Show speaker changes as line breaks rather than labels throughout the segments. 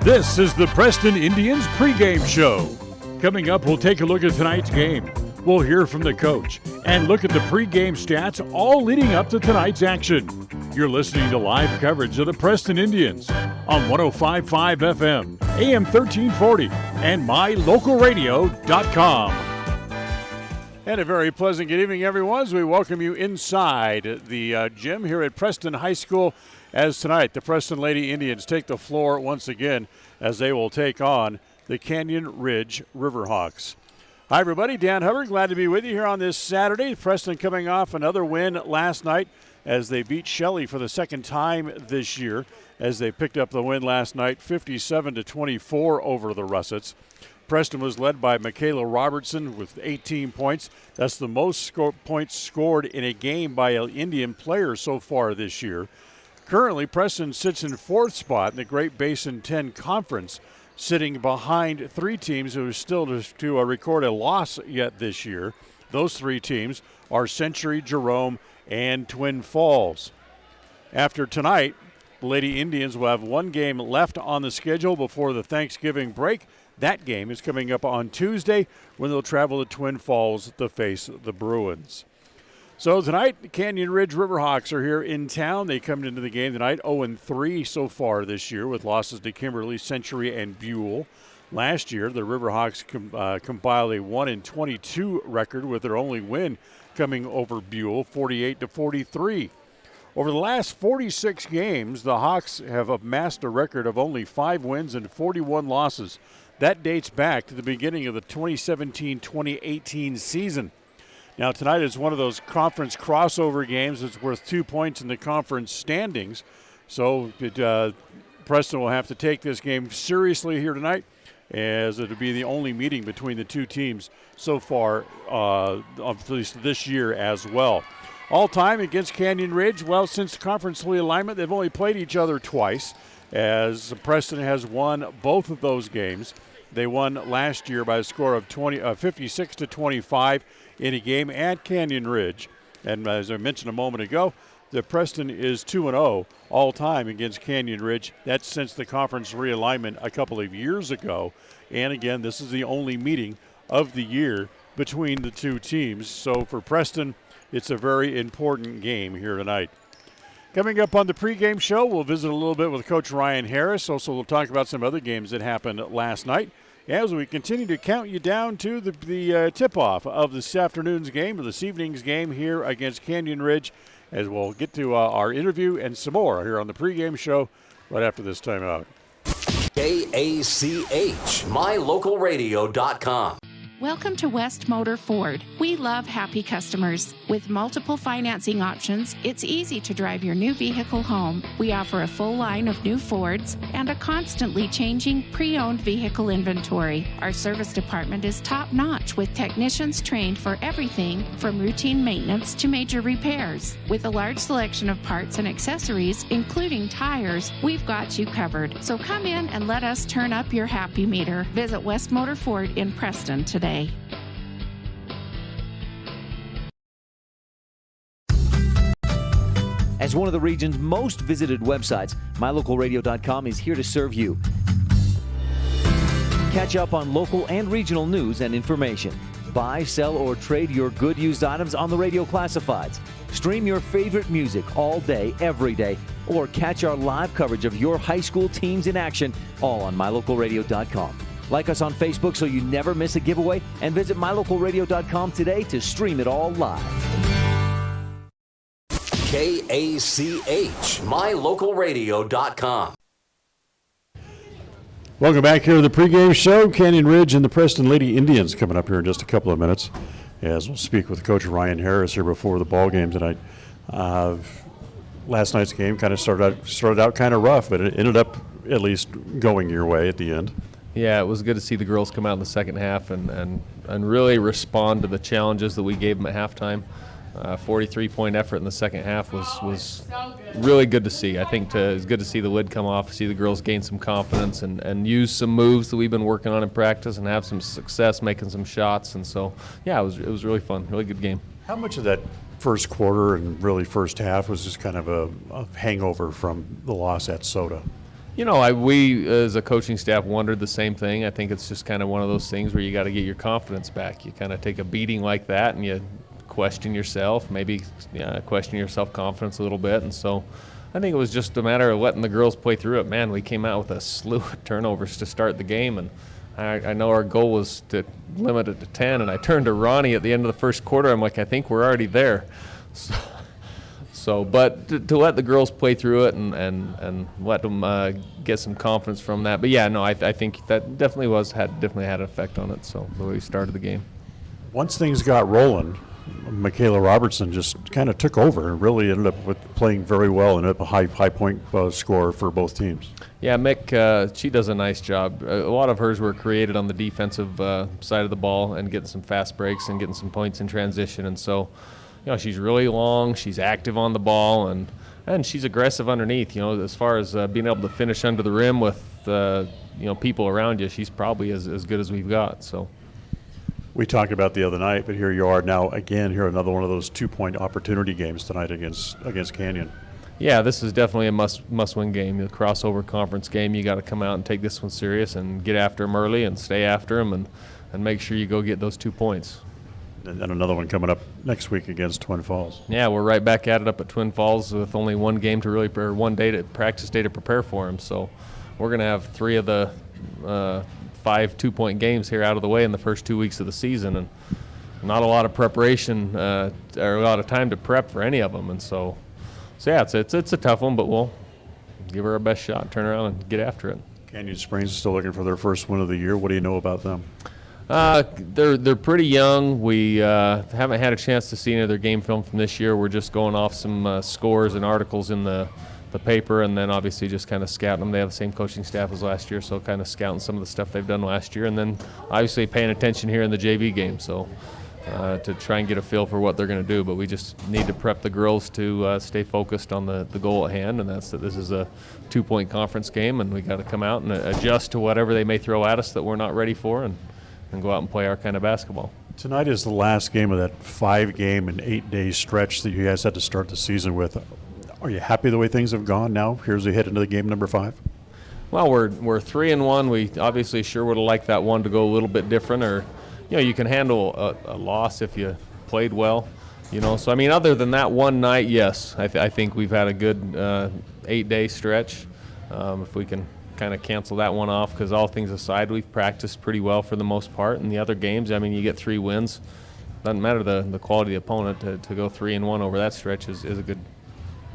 This is the Preston Indians pregame show. Coming up, we'll take a look at tonight's game. We'll hear from the coach and look at the pregame stats all leading up to tonight's action. You're listening to live coverage of the Preston Indians on 105.5 FM, AM 1340, and mylocalradio.com. And a very pleasant good evening, everyone, as we welcome you inside the gym here at Preston High School, as tonight the Preston Lady Indians take the floor once again as they will take on the Canyon Ridge Riverhawks. Hi, everybody. Dan Hubbard, glad to be with you here on this Saturday. Preston coming off another win last night as they beat Shelley for the second time this year, as they picked up the win last night, 57-24 over the Russets. Preston was led by Michaela Robertson with 18 points. That's the most points scored in a game by an Indian player so far this year. Currently, Preston sits in fourth spot in the Great Basin 10 Conference, sitting behind three teams who are still to record a loss yet this year. Those three teams are Century, Jerome, and Twin Falls. After tonight, the Lady Indians will have one game left on the schedule before the Thanksgiving break. That game is coming up on Tuesday when they'll travel to Twin Falls to face the Bruins. So tonight, the Canyon Ridge Riverhawks are here in town. They come into the game tonight 0-3 so far this year with losses to Kimberly, Century, and Buell. Last year, the Riverhawks compiled a 1-22 record with their only win coming over Buell, 48-43. Over the last 46 games, the Hawks have amassed a record of only 5 wins and 41 losses. That dates back to the beginning of the 2017-2018 season. Now, tonight is one of those conference crossover games that's worth 2 points in the conference standings. So Preston will have to take this game seriously here tonight, as it will be the only meeting between the two teams so far, at least this year as well. All time against Canyon Ridge, well, since conference realignment, they've only played each other twice, as Preston has won both of those games. They won last year by a score of 56-25 in a game at Canyon Ridge. And as I mentioned a moment ago, the Preston is 2-0 all time against Canyon Ridge. That's since the conference realignment a couple of years ago. And again, this is the only meeting of the year between the two teams. So for Preston, it's a very important game here tonight. Coming up on the pregame show, we'll visit a little bit with Coach Ryan Harris. Also, we'll talk about some other games that happened last night as we continue to count you down to the tip-off of this afternoon's game, or this evening's game here against Canyon Ridge, as we'll get to our interview and some more here on the pregame show right after this timeout.
KACH, mylocalradio.com.
Welcome to West Motor Ford. We love happy customers. With multiple financing options, it's easy to drive your new vehicle home. We offer a full line of new Fords and a constantly changing pre-owned vehicle inventory. Our service department is top-notch with technicians trained for everything from routine maintenance to major repairs. With a large selection of parts and accessories, including tires, we've got you covered. So come in and let us turn up your happy meter. Visit West Motor Ford in Preston today.
As one of the region's most visited websites, mylocalradio.com is here to serve you. Catch up on local and regional news and information. Buy, sell, or trade your good used items on the radio classifieds. Stream your favorite music all day, every day, or catch our live coverage of your high school teams in action, all on mylocalradio.com. Like us on Facebook so you never miss a giveaway, and visit mylocalradio.com today to stream it all live.
KACH, mylocalradio.com.
Welcome back here to the pregame show. Canyon Ridge and the Preston Lady Indians coming up here in just a couple of minutes, as we'll speak with Coach Ryan Harris here before the ball game tonight. Last night's game kind of started out kind of rough, but it ended up at least going your way at the end.
Yeah, it was good to see the girls come out in the second half and really respond to the challenges that we gave them at halftime. 43-point effort in the second half was really good to see. I think it's good to see the lid come off, see the girls gain some confidence and use some moves that we've been working on in practice and have some success making some shots. And so, yeah, it was really fun, really good game.
How much of that first quarter and really first half was just kind of a hangover from the loss at Soda?
We as a coaching staff wondered the same thing. I think it's just kind of one of those things where you got to get your confidence back. You kind of take a beating like that and you question yourself, maybe question your self-confidence a little bit. And so I think it was just a matter of letting the girls play through it. Man, we came out with a slew of turnovers to start the game, and I know our goal was to limit it to 10, and I turned to Ronnie at the end of the first quarter. I'm like, I think we're already there. But to let the girls play through it and let them get some confidence from that. But I think that definitely had an effect on it. So the way we started the game.
Once things got rolling, Michaela Robertson just kind of took over and really ended up with playing very well and ended up a high point score for both teams.
Yeah, Mick, she does a nice job. A lot of hers were created on the defensive side of the ball and getting some fast breaks and getting some points in transition. And so, she's really long, she's active on the ball, and she's aggressive underneath. As far as being able to finish under the rim with people around you, she's probably as good as we've got. So.
We talked about the other night, but here you are now again. Here another one of those 2-point opportunity games tonight against Canyon.
Yeah, this is definitely a must-win game. The crossover conference game. You got to come out and take this one serious and get after them early and stay after them and make sure you go get those 2 points.
And then another one coming up next week against Twin Falls.
Yeah, we're right back at it up at Twin Falls with only one game to really, or 1 day to practice day to prepare for them. So we're going to have 3 of the 5 2-point games here out of the way in the first 2 weeks of the season, and not a lot of preparation or a lot of time to prep for any of them. And so yeah, it's a tough one, but we'll give her our best shot, turn around and get after it.
Canyon Springs is still looking for their first win of the year. What do you know about them?
They're pretty young. We haven't had a chance to see any of their game film from this year. We're just going off some scores and articles in the paper, and then obviously just kind of scouting them. They have the same coaching staff as last year, so kind of scouting some of the stuff they've done last year, and then obviously paying attention here in the JV game, so to try and get a feel for what they're going to do. But we just need to prep the girls to stay focused on the goal at hand, and that's that this is a 2-point conference game, and we got to come out and adjust to whatever they may throw at us that we're not ready for, and go out and play our kind of basketball.
Tonight is the last game of that 5-game and 8-day stretch that you guys had to start the season with. Are you happy the way things have gone now? Here's we head into the game number 5.
Well, we're 3-1. We obviously sure would have liked that one to go a little bit different, or you can handle a loss if you played well. So I mean, other than that one night, yes, I think we've had a good 8-day stretch. If we can kind of cancel that one off, because all things aside, we've practiced pretty well for the most part. And the other games, I mean, you get 3 wins. Doesn't matter the quality of the opponent. To go 3-1 over that stretch is a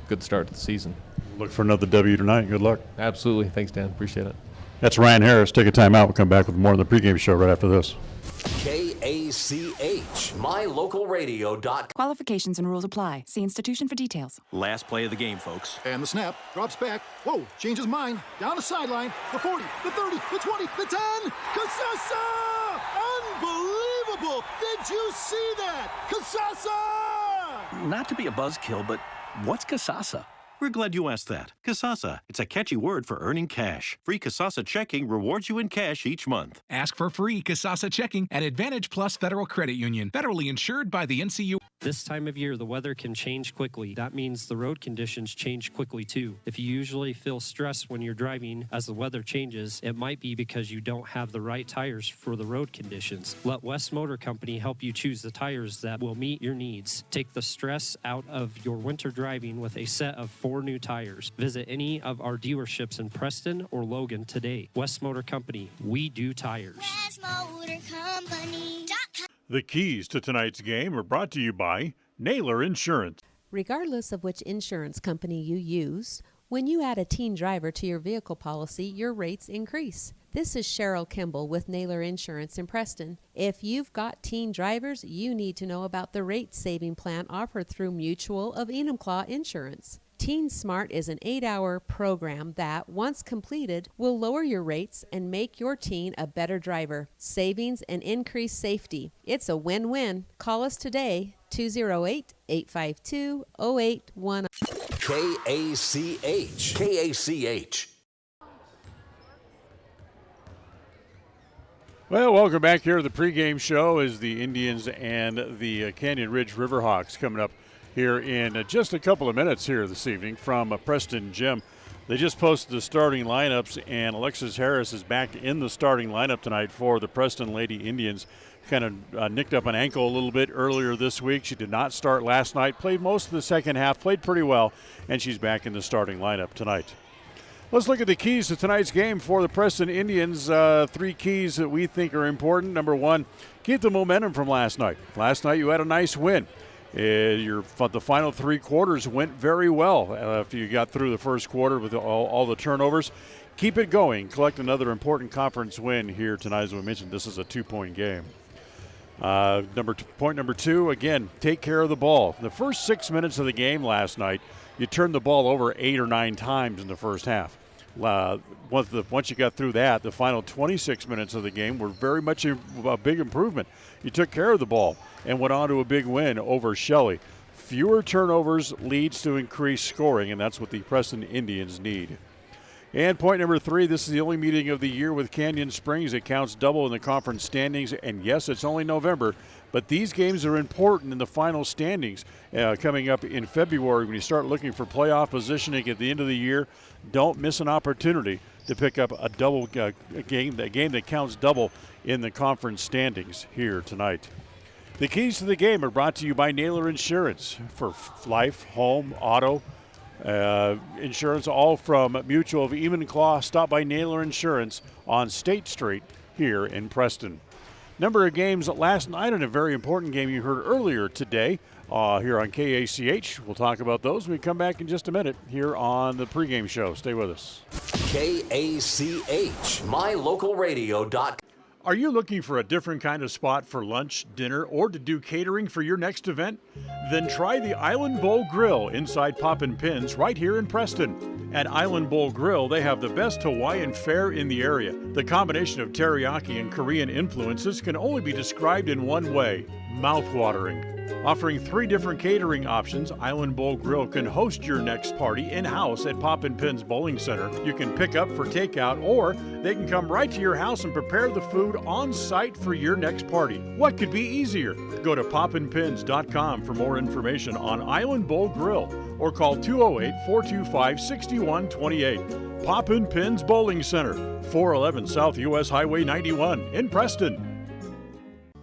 good start to the season.
Look for another W tonight. Good luck.
Absolutely. Thanks, Dan. Appreciate it.
That's Ryan Harris. Take a time out. We'll come back with more on the pregame show right after this.
KACH, mylocal.radio.com.
Qualifications and rules apply. See institution for details.
Last play of the game, folks.
And the snap. Drops back. Whoa. Changes mind. Down the sideline. The 40. The 30. The 20. The 10. Kasasa! Unbelievable! Did you see that? Kasasa!
Not to be a buzzkill, but what's Kasasa? We're glad you asked that. Kasasa. It's a catchy word for earning cash. Free Kasasa checking rewards you in cash each month.
Ask for free Kasasa checking at Advantage Plus Federal Credit Union. Federally insured by the NCU.
This time of year, the weather can change quickly. That means the road conditions change quickly, too. If you usually feel stress when you're driving as the weather changes, it might be because you don't have the right tires for the road conditions. Let West Motor Company help you choose the tires that will meet your needs. Take the stress out of your winter driving with a set of 4 new tires. Visit any of our dealerships in Preston or Logan today. West Motor Company, we do tires.
The keys to tonight's game are brought to you by Naylor Insurance.
Regardless of which insurance company you use, when you add a teen driver to your vehicle policy, your rates increase. This is Cheryl Kimball with Naylor Insurance in Preston. If you've got teen drivers, you need to know about the rate-saving plan offered through Mutual of Enumclaw Insurance. Teen Smart is an 8-hour program that, once completed, will lower your rates and make your teen a better driver. Savings and increased safety. It's a win-win. Call us today, 208-852-0810.
KACH. KACH.
Well, welcome back here to the pregame show as the Indians and the Canyon Ridge Riverhawks coming up here in just a couple of minutes here this evening from Preston Gym.
They just posted the starting lineups, and Alexis Harris is back in the starting lineup tonight for the Preston Lady Indians. Kind of nicked up an ankle a little bit earlier this week. She did not start last night, played most of the second half, played pretty well, and she's back in the starting lineup tonight. Let's look at the keys to tonight's game for the Preston Indians. 3 keys that we think are important. Number 1, keep the momentum from last night. Last night you had a nice win. The final 3 quarters went very well. If you got through the first quarter with all the turnovers, keep it going. Collect another important conference win here tonight. As we mentioned, this is a 2-point game. Point number 2, again, take care of the ball. The first 6 minutes of the game last night, you turned the ball over 8 or 9 times in the first half. Once you got through that, the final 26 minutes of the game were very much a big improvement. You took care of the ball and went on to a big win over Shelley. Fewer turnovers leads to increased scoring, and that's what the Preston Indians need. And point number 3, this is the only meeting of the year with Canyon Springs. It counts double in the conference standings, and yes, it's only November, but these games are important in the final standings coming up in February when you start looking for playoff positioning at the end of the year. Don't miss an opportunity to pick up a double game that counts double in the conference standings here tonight. The keys to the game are brought to you by Naylor Insurance for life, home, auto, insurance, all from Mutual of Enumclaw. Stop by Naylor Insurance on State Street here in Preston. Number of games last night, and a very important game you heard earlier today here on KACH. We'll talk about those when we come back in just a minute here on the pregame show. Stay with us.
KACH, mylocalradio.com.
Are you looking for a different kind of spot for lunch, dinner, or to do catering for your next event? Then try the Island Bowl Grill inside Poppin' Pins right here in Preston. At Island Bowl Grill, they have the best Hawaiian fare in the area. The combination of teriyaki and Korean influences can only be described in one way: mouth-watering. Offering 3 different catering options, Island Bowl Grill can host your next party in-house at Poppin' Pins Bowling Center. You can pick up for takeout, or they can come right to your house and prepare the food on site for your next party. What could be easier? Go to poppinpins.com for more information on Island Bowl Grill, or call 208-425-6128. Poppin' Pins Bowling Center, 411 South US Highway 91 in Preston.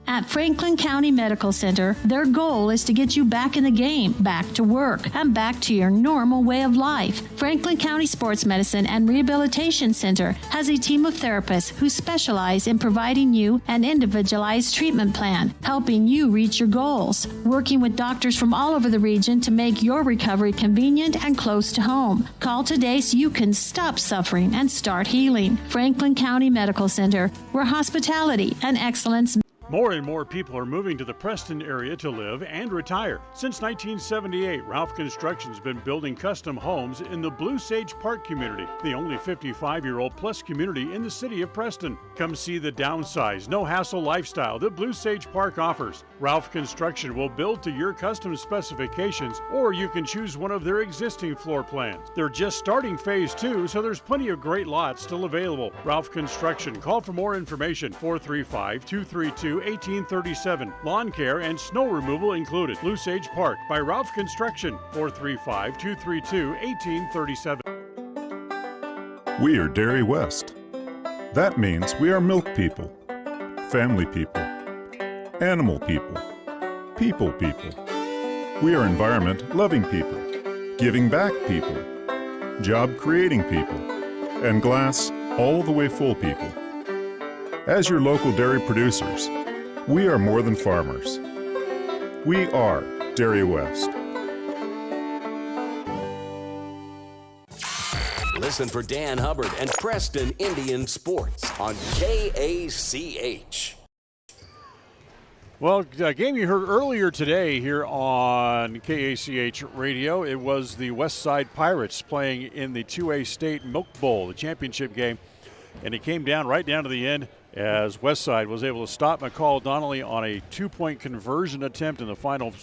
At Franklin County Medical Center, their goal is to get you back in the game, back to work, and back to your normal way of life. Franklin County Sports Medicine and Rehabilitation Center has a team of therapists who specialize in providing you an individualized treatment plan, helping you reach your goals, working with doctors from all over the region to make your recovery convenient and close to home. Call today so you can stop suffering and start healing. Franklin County Medical Center, where hospitality and excellence.
More and more people are moving to the Preston area to live and retire. Since 1978, Ralph Construction's been building custom homes in the Blue Sage Park community, the only 55-year-old plus community in the city of Preston. Come see the downsize, no-hassle lifestyle that Blue Sage Park offers. Ralph Construction will build to your custom specifications, or you can choose one of their existing floor plans. They're just starting phase 2, so there's plenty of great lots still available. Ralph Construction. Call for more information, 435-232-1837. Lawn care and snow removal included. Blue Sage Park by Ralph Construction, 435-232-1837.
We are Dairy West. That means we are milk people, family people, animal people, people people. We are environment-loving people, giving back people, job-creating people, and glass all the way full people. As your local dairy producers, we are more than farmers. We are Dairy West.
Listen for Dan Hubbard and Preston Indian Sports on KACH.
Well, a game you heard earlier today here on KACH Radio, it was the Westside Pirates playing in the 2A State Milk Bowl, the championship game, and it came down right down to the end as Westside was able to stop McCall Donnelly on a 2-point conversion attempt in the final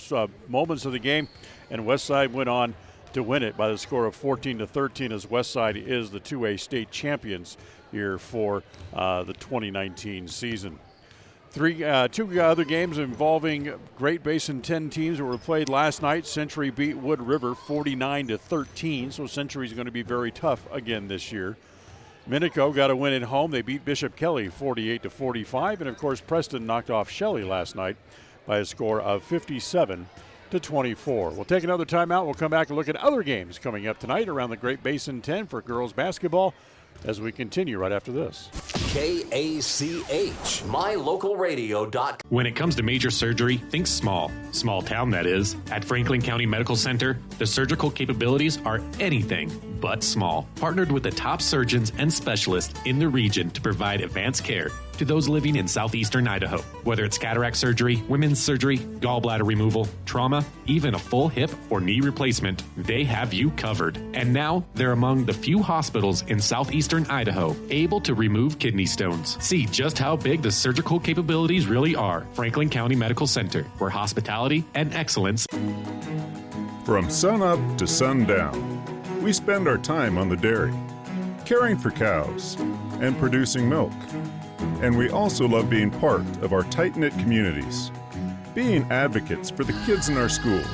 moments of the game, and Westside went on to win it by the score of 14-13 as Westside is the 2A state champions here for the 2019 season.
Two other games involving Great Basin 10 teams that were played last night. Century beat Wood River 49-13, so Century's going to be very tough again this year. Minico got a win at home. They beat Bishop Kelly 48-45, and of course Preston knocked off Shelley last night by a score of 57-24. We'll take another timeout. We'll come back and look at other games coming up tonight around the Great Basin 10 for girls basketball as we continue right after this.
KACH, mylocalradio.com.
When it comes to major surgery, think small. Small town, that is. At Franklin County Medical Center, the surgical capabilities are anything but small. Partnered with the top surgeons and specialists in the region to provide advanced care to those living in southeastern Idaho. Whether it's cataract surgery, women's surgery, gallbladder removal, trauma, even a full hip or knee replacement, they have you covered. And now they're among the few hospitals in southeastern Idaho able to remove kidney stones. See just how big the surgical capabilities really are. Franklin County Medical Center, where hospitality and excellence.
From sun up to sundown, we spend our time on the dairy, caring for cows and producing milk. And we also love being part of our tight-knit communities, being advocates for the kids in our schools,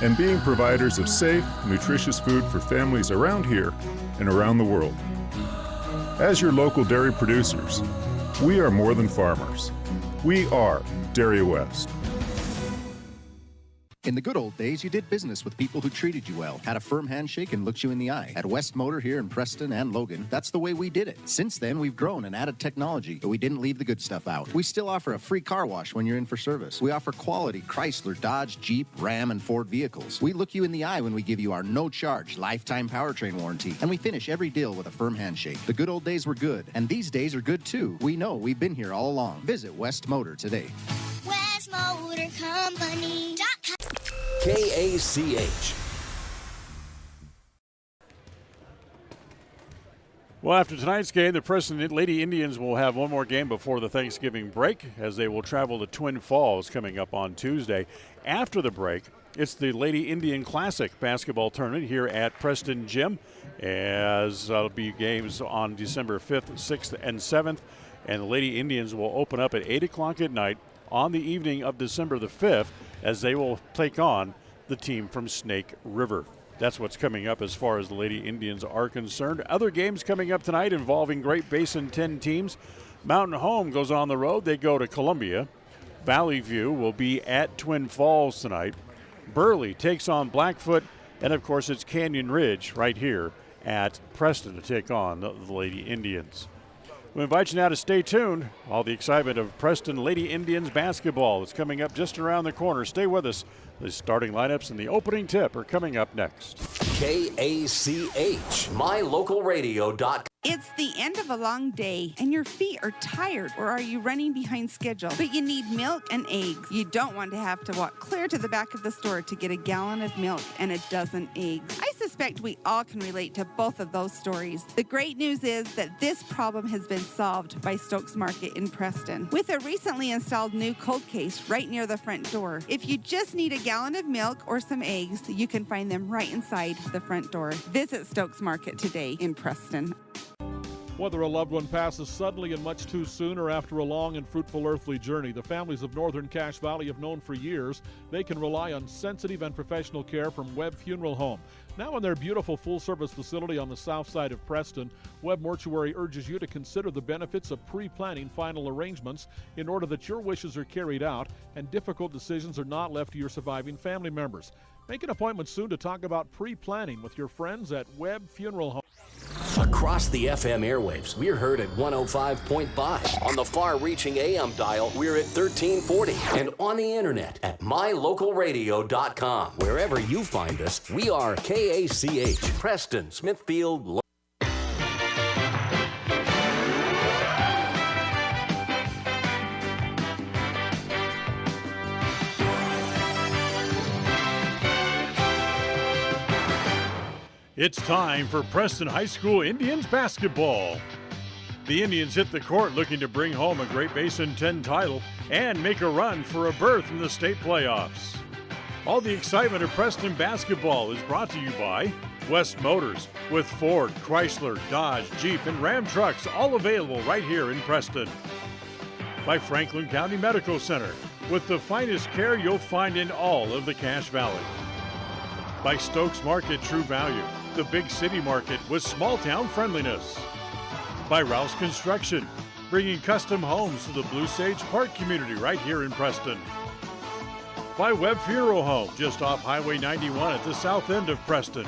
and being providers of safe, nutritious food for families around here and around the world. As your local dairy producers, we are more than farmers. We are Dairy West.
In the good old days, you did business with people who treated you well, had a firm handshake, and looked you in the eye. At West Motor here in Preston and Logan, that's the way we did it. Since then, we've grown and added technology, but we didn't leave the good stuff out. We still offer a free car wash when you're in for service. We offer quality Chrysler, Dodge, Jeep, Ram, and Ford vehicles. We look you in the eye when we give you our no-charge lifetime powertrain warranty, and we finish every deal with a firm handshake. The good old days were good, and these days are good too. We know we've been here all along. Visit West Motor today.
West Motor Company.
KACH.
Well, after tonight's game, the Preston Lady Indians will have one more game before the Thanksgiving break as they will travel to Twin Falls coming up on Tuesday. After the break, it's the Lady Indian Classic basketball tournament here at Preston Gym, as there'll be games on December 5th, 6th, and 7th. And the Lady Indians will open up at 8 o'clock at night on the evening of December the 5th as they will take on the team from Snake River. That's what's coming up as far as the Lady Indians are concerned. Other games coming up tonight involving Great Basin 10 teams. Mountain Home goes on the road. They go to Columbia. Valley View will be at Twin Falls tonight. Burley takes on Blackfoot. And, of course, it's Canyon Ridge right here at Preston to take on the Lady Indians. We invite you now to stay tuned. All the excitement of Preston Lady Indians basketball is coming up just around the corner. Stay with us. The starting lineups and the opening tip are coming up next.
KACH, mylocalradio.com.
It's the end of a long day, and your feet are tired, or are you running behind schedule? But you need milk and eggs. You don't want to have to walk clear to the back of the store to get a gallon of milk and a dozen eggs. I suspect we all can relate to both of those stories. The great news is that this problem has been solved by Stokes Market in Preston with a recently installed new cold case right near the front door. If you just need a gallon of milk or some eggs, you can find them right inside the front door. Visit Stokes Market today in Preston.
Whether a loved one passes suddenly and much too soon or after a long and fruitful earthly journey, the families of Northern Cache Valley have known for years they can rely on sensitive and professional care from Webb Funeral Home. Now in their beautiful full-service facility on the south side of Preston, Webb Mortuary urges you to consider the benefits of pre-planning final arrangements in order that your wishes are carried out and difficult decisions are not left to your surviving family members. Make an appointment soon to talk about pre-planning with your friends at Webb Funeral Home.
Across the FM airwaves, we're heard at 105.5. On the far-reaching AM dial, we're at 1340. And on the internet at mylocalradio.com. Wherever you find us, we are KACH, Preston, Smithfield.
It's time for Preston High School Indians basketball. The Indians hit the court looking to bring home a Great Basin 10 title and make a run for a berth in the state playoffs. All the excitement of Preston basketball is brought to you by West Motors, with Ford, Chrysler, Dodge, Jeep, and Ram trucks all available right here in Preston. By Franklin County Medical Center, with the finest care you'll find in all of the Cache Valley. By Stokes Market True Value, the big city market with small town friendliness. By Rouse Construction, bringing custom homes to the Blue Sage Park community right here in Preston. By Webb Funeral Home, just off Highway 91 at the south end of Preston.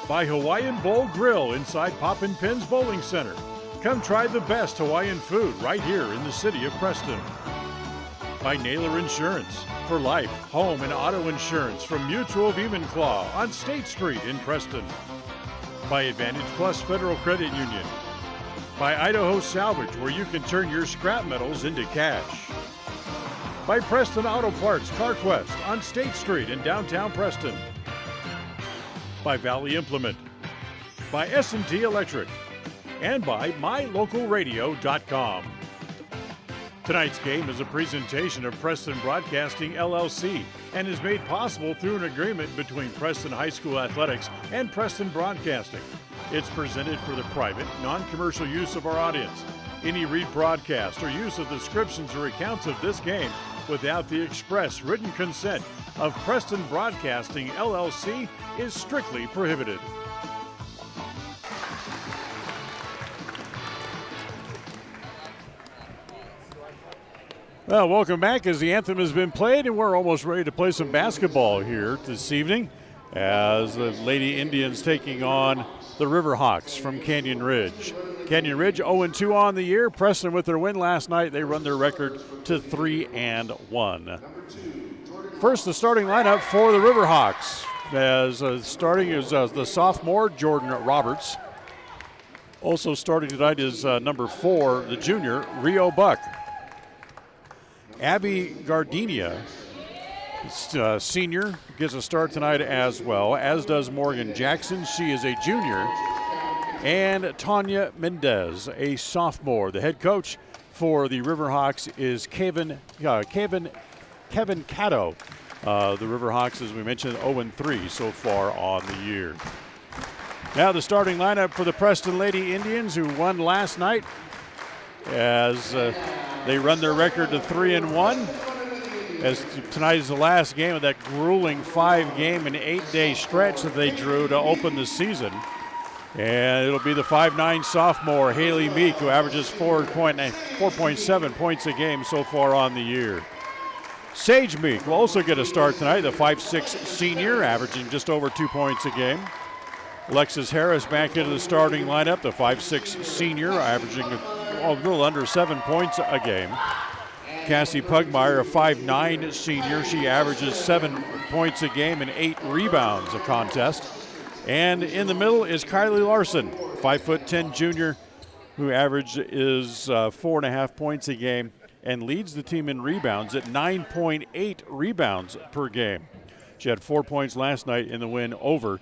By Hawaiian Bowl Grill inside Poppin' Pins Bowling Center. Come try the best Hawaiian food right here in the city of Preston. By Naylor Insurance, for life, home, and auto insurance from Mutual of Enumclaw on State Street in Preston. By Advantage Plus Federal Credit Union. By Idaho Salvage, where you can turn your scrap metals into cash. By Preston Auto Parts CarQuest on State Street in downtown Preston. By Valley Implement. By S&T Electric. And by MyLocalRadio.com. Tonight's game is a presentation of Preston Broadcasting, LLC, and is made possible through an agreement between Preston High School Athletics and Preston Broadcasting. It's presented for the private, non-commercial use of our audience. Any rebroadcast or use of descriptions or accounts of this game without the express written consent of Preston Broadcasting, LLC is strictly prohibited. Well, welcome back as the anthem has been played, and we're almost ready to play some basketball here this evening as the Lady Indians taking on the Riverhawks from Canyon Ridge. Canyon Ridge 0-2 on the year. Preston with their win last night. They run their record to 3-1. First, the starting lineup for the Riverhawks. As starting is the sophomore Jordan Roberts. Also starting tonight is number 4, the junior Rio Buck. Abby Gardenia, senior, gets a start tonight as well, as does Morgan Jackson. She is a junior. And Tanya Mendez, a sophomore. The head coach for the Riverhawks is Kevin Caddo. The Riverhawks, as we mentioned, 0-3 so far on the year. Now the starting lineup for the Preston Lady Indians, who won last night, as they run their record to 3-1. As tonight is the last game of that grueling 5-game and 8-day stretch that they drew to open the season. And it'll be the 5'9" sophomore Haley Meek, who averages 4.7 points a game so far on the year. Sage Meek will also get a start tonight, the 5'6" senior, averaging just over 2 points a game. Alexis Harris back into the starting lineup, the 5'6" senior, averaging a little under 7 points a game. Cassie Pugmire, a 5'9" senior. She averages 7 points a game and 8 rebounds a contest. And in the middle is Kylie Larson, 5'10" junior, who is 4.5 points a game and leads the team in rebounds at 9.8 rebounds per game. She had 4 points last night in the win over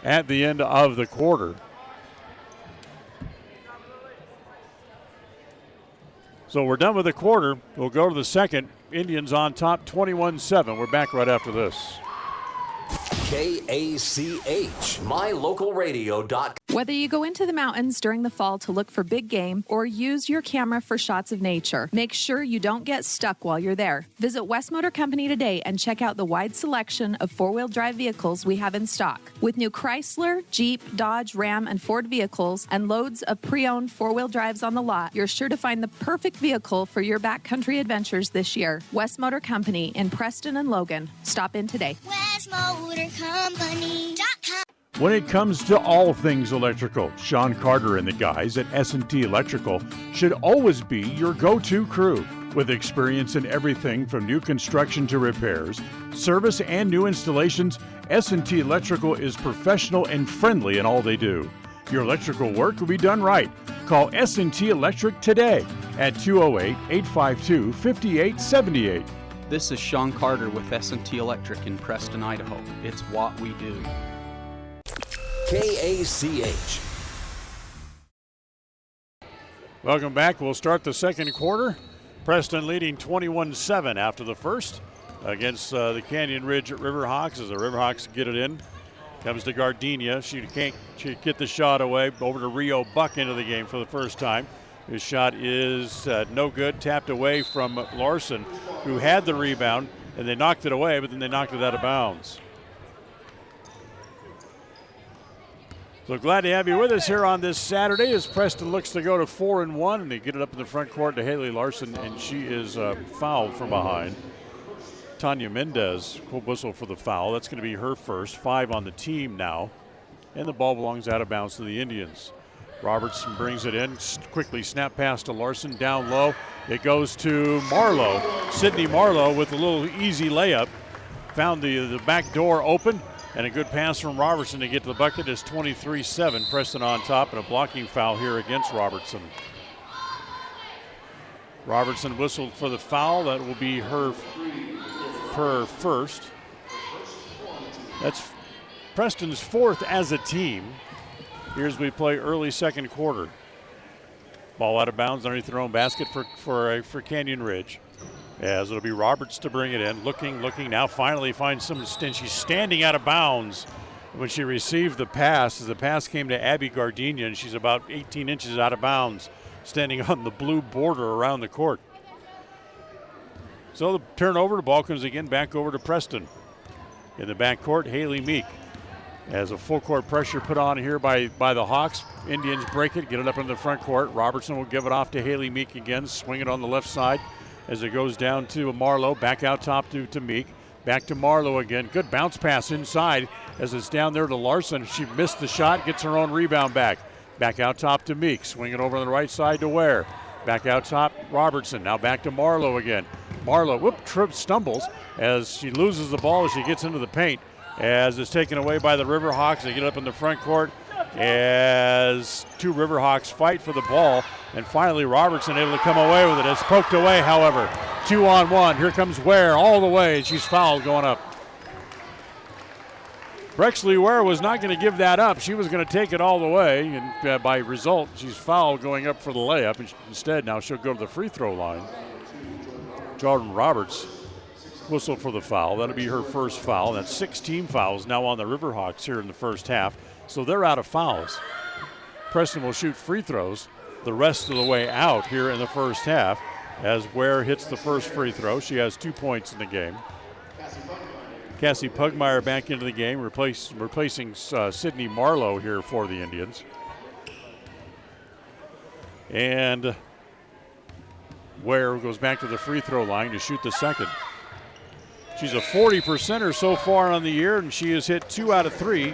at the end of the quarter. So we're done with the quarter. We'll go to the second. Indians on top 21-7. We're back right after this.
KACH, mylocalradio.com.
Whether you go into the mountains during the fall to look for big game or use your camera for shots of nature, make sure you don't get stuck while you're there. Visit West Motor Company today and check out the wide selection of four-wheel drive vehicles we have in stock. With new Chrysler, Jeep, Dodge, Ram, and Ford vehicles and loads of pre-owned four-wheel drives on the lot, you're sure to find the perfect vehicle for your backcountry adventures this year. West Motor Company in Preston and Logan. Stop in today.
WestMotorCompany.com.
When it comes to all things electrical, Sean Carter and the guys at S&T Electrical should always be your go-to crew. With experience in everything from new construction to repairs, service, and new installations, S&T Electrical is professional and friendly in all they do. Your electrical work will be done right. Call S&T Electric today at 208-852-5878.
This is Sean Carter with S&T Electric in Preston, Idaho. It's what we do.
KACH.
Welcome back. We'll start the second quarter. Preston leading 21-7 after the first against the Canyon Ridge Riverhawks as the Riverhawks get it in. Comes to Gardenia. She get the shot away. Over to Rio Buck into the game for the first time. His shot is no good. Tapped away from Larson, who had the rebound, and they knocked it away, but then they knocked it out of bounds. So glad to have you with us here on this Saturday as Preston looks to go to 4-1, and they get it up in the front court to Haley Larson, and she is fouled from behind. Tanya Mendez will whistle for the foul. That's going to be her first. 5 on the team now, and the ball belongs out of bounds to the Indians. Robertson brings it in, quickly snap pass to Larson, down low. It goes to Marlowe. Sydney Marlowe with a little easy layup. Found the back door open, and a good pass from Robertson to get to the bucket is 23-7. Preston on top, and a blocking foul here against Robertson. Robertson whistled for the foul. That will be her first. That's Preston's fourth as a team. Here's we play early second quarter. Ball out of bounds underneath their own basket for Canyon Ridge. As it'll be Roberts to bring it in. Looking, now finally finds some, she's standing out of bounds when she received the pass. As the pass came to Abby Gardenia, and she's about 18 inches out of bounds, standing on the blue border around the court. So the turnover, the ball comes again back over to Preston. In the backcourt, Haley Meek. As a full court pressure put on here by the Hawks. Indians break it, get it up in the front court. Robertson will give it off to Haley Meek again, swing it on the left side as it goes down to Marlowe, back out top to Meek. Back to Marlowe again. Good bounce pass inside as it's down there to Larson. She missed the shot, gets her own rebound back. Back out top to Meek, swing it over on the right side to Ware. Back out top, Robertson. Now back to Marlowe again. Marlowe, stumbles as she loses the ball as she gets into the paint. As it's taken away by the Riverhawks. They get up in the front court as two Riverhawks fight for the ball. And finally Robertson able to come away with it. It's poked away, however. 2-on-1. Here comes Ware all the way. She's fouled going up. Brexley Ware was not going to give that up. She was going to take it all the way. And by result, she's fouled going up for the layup. And instead, now she'll go to the free throw line. Jordan Roberts whistled for the foul. That'll be her first foul. That's 6 team fouls now on the Riverhawks here in the first half. So they're out of fouls. Preston will shoot free throws the rest of the way out here in the first half as Ware hits the first free throw. She has 2 points in the game. Cassie Pugmire back into the game, replacing Sydney Marlowe here for the Indians. And Ware goes back to the free throw line to shoot the second. She's a 40%er so far on the year, and she has hit 2 out of 3.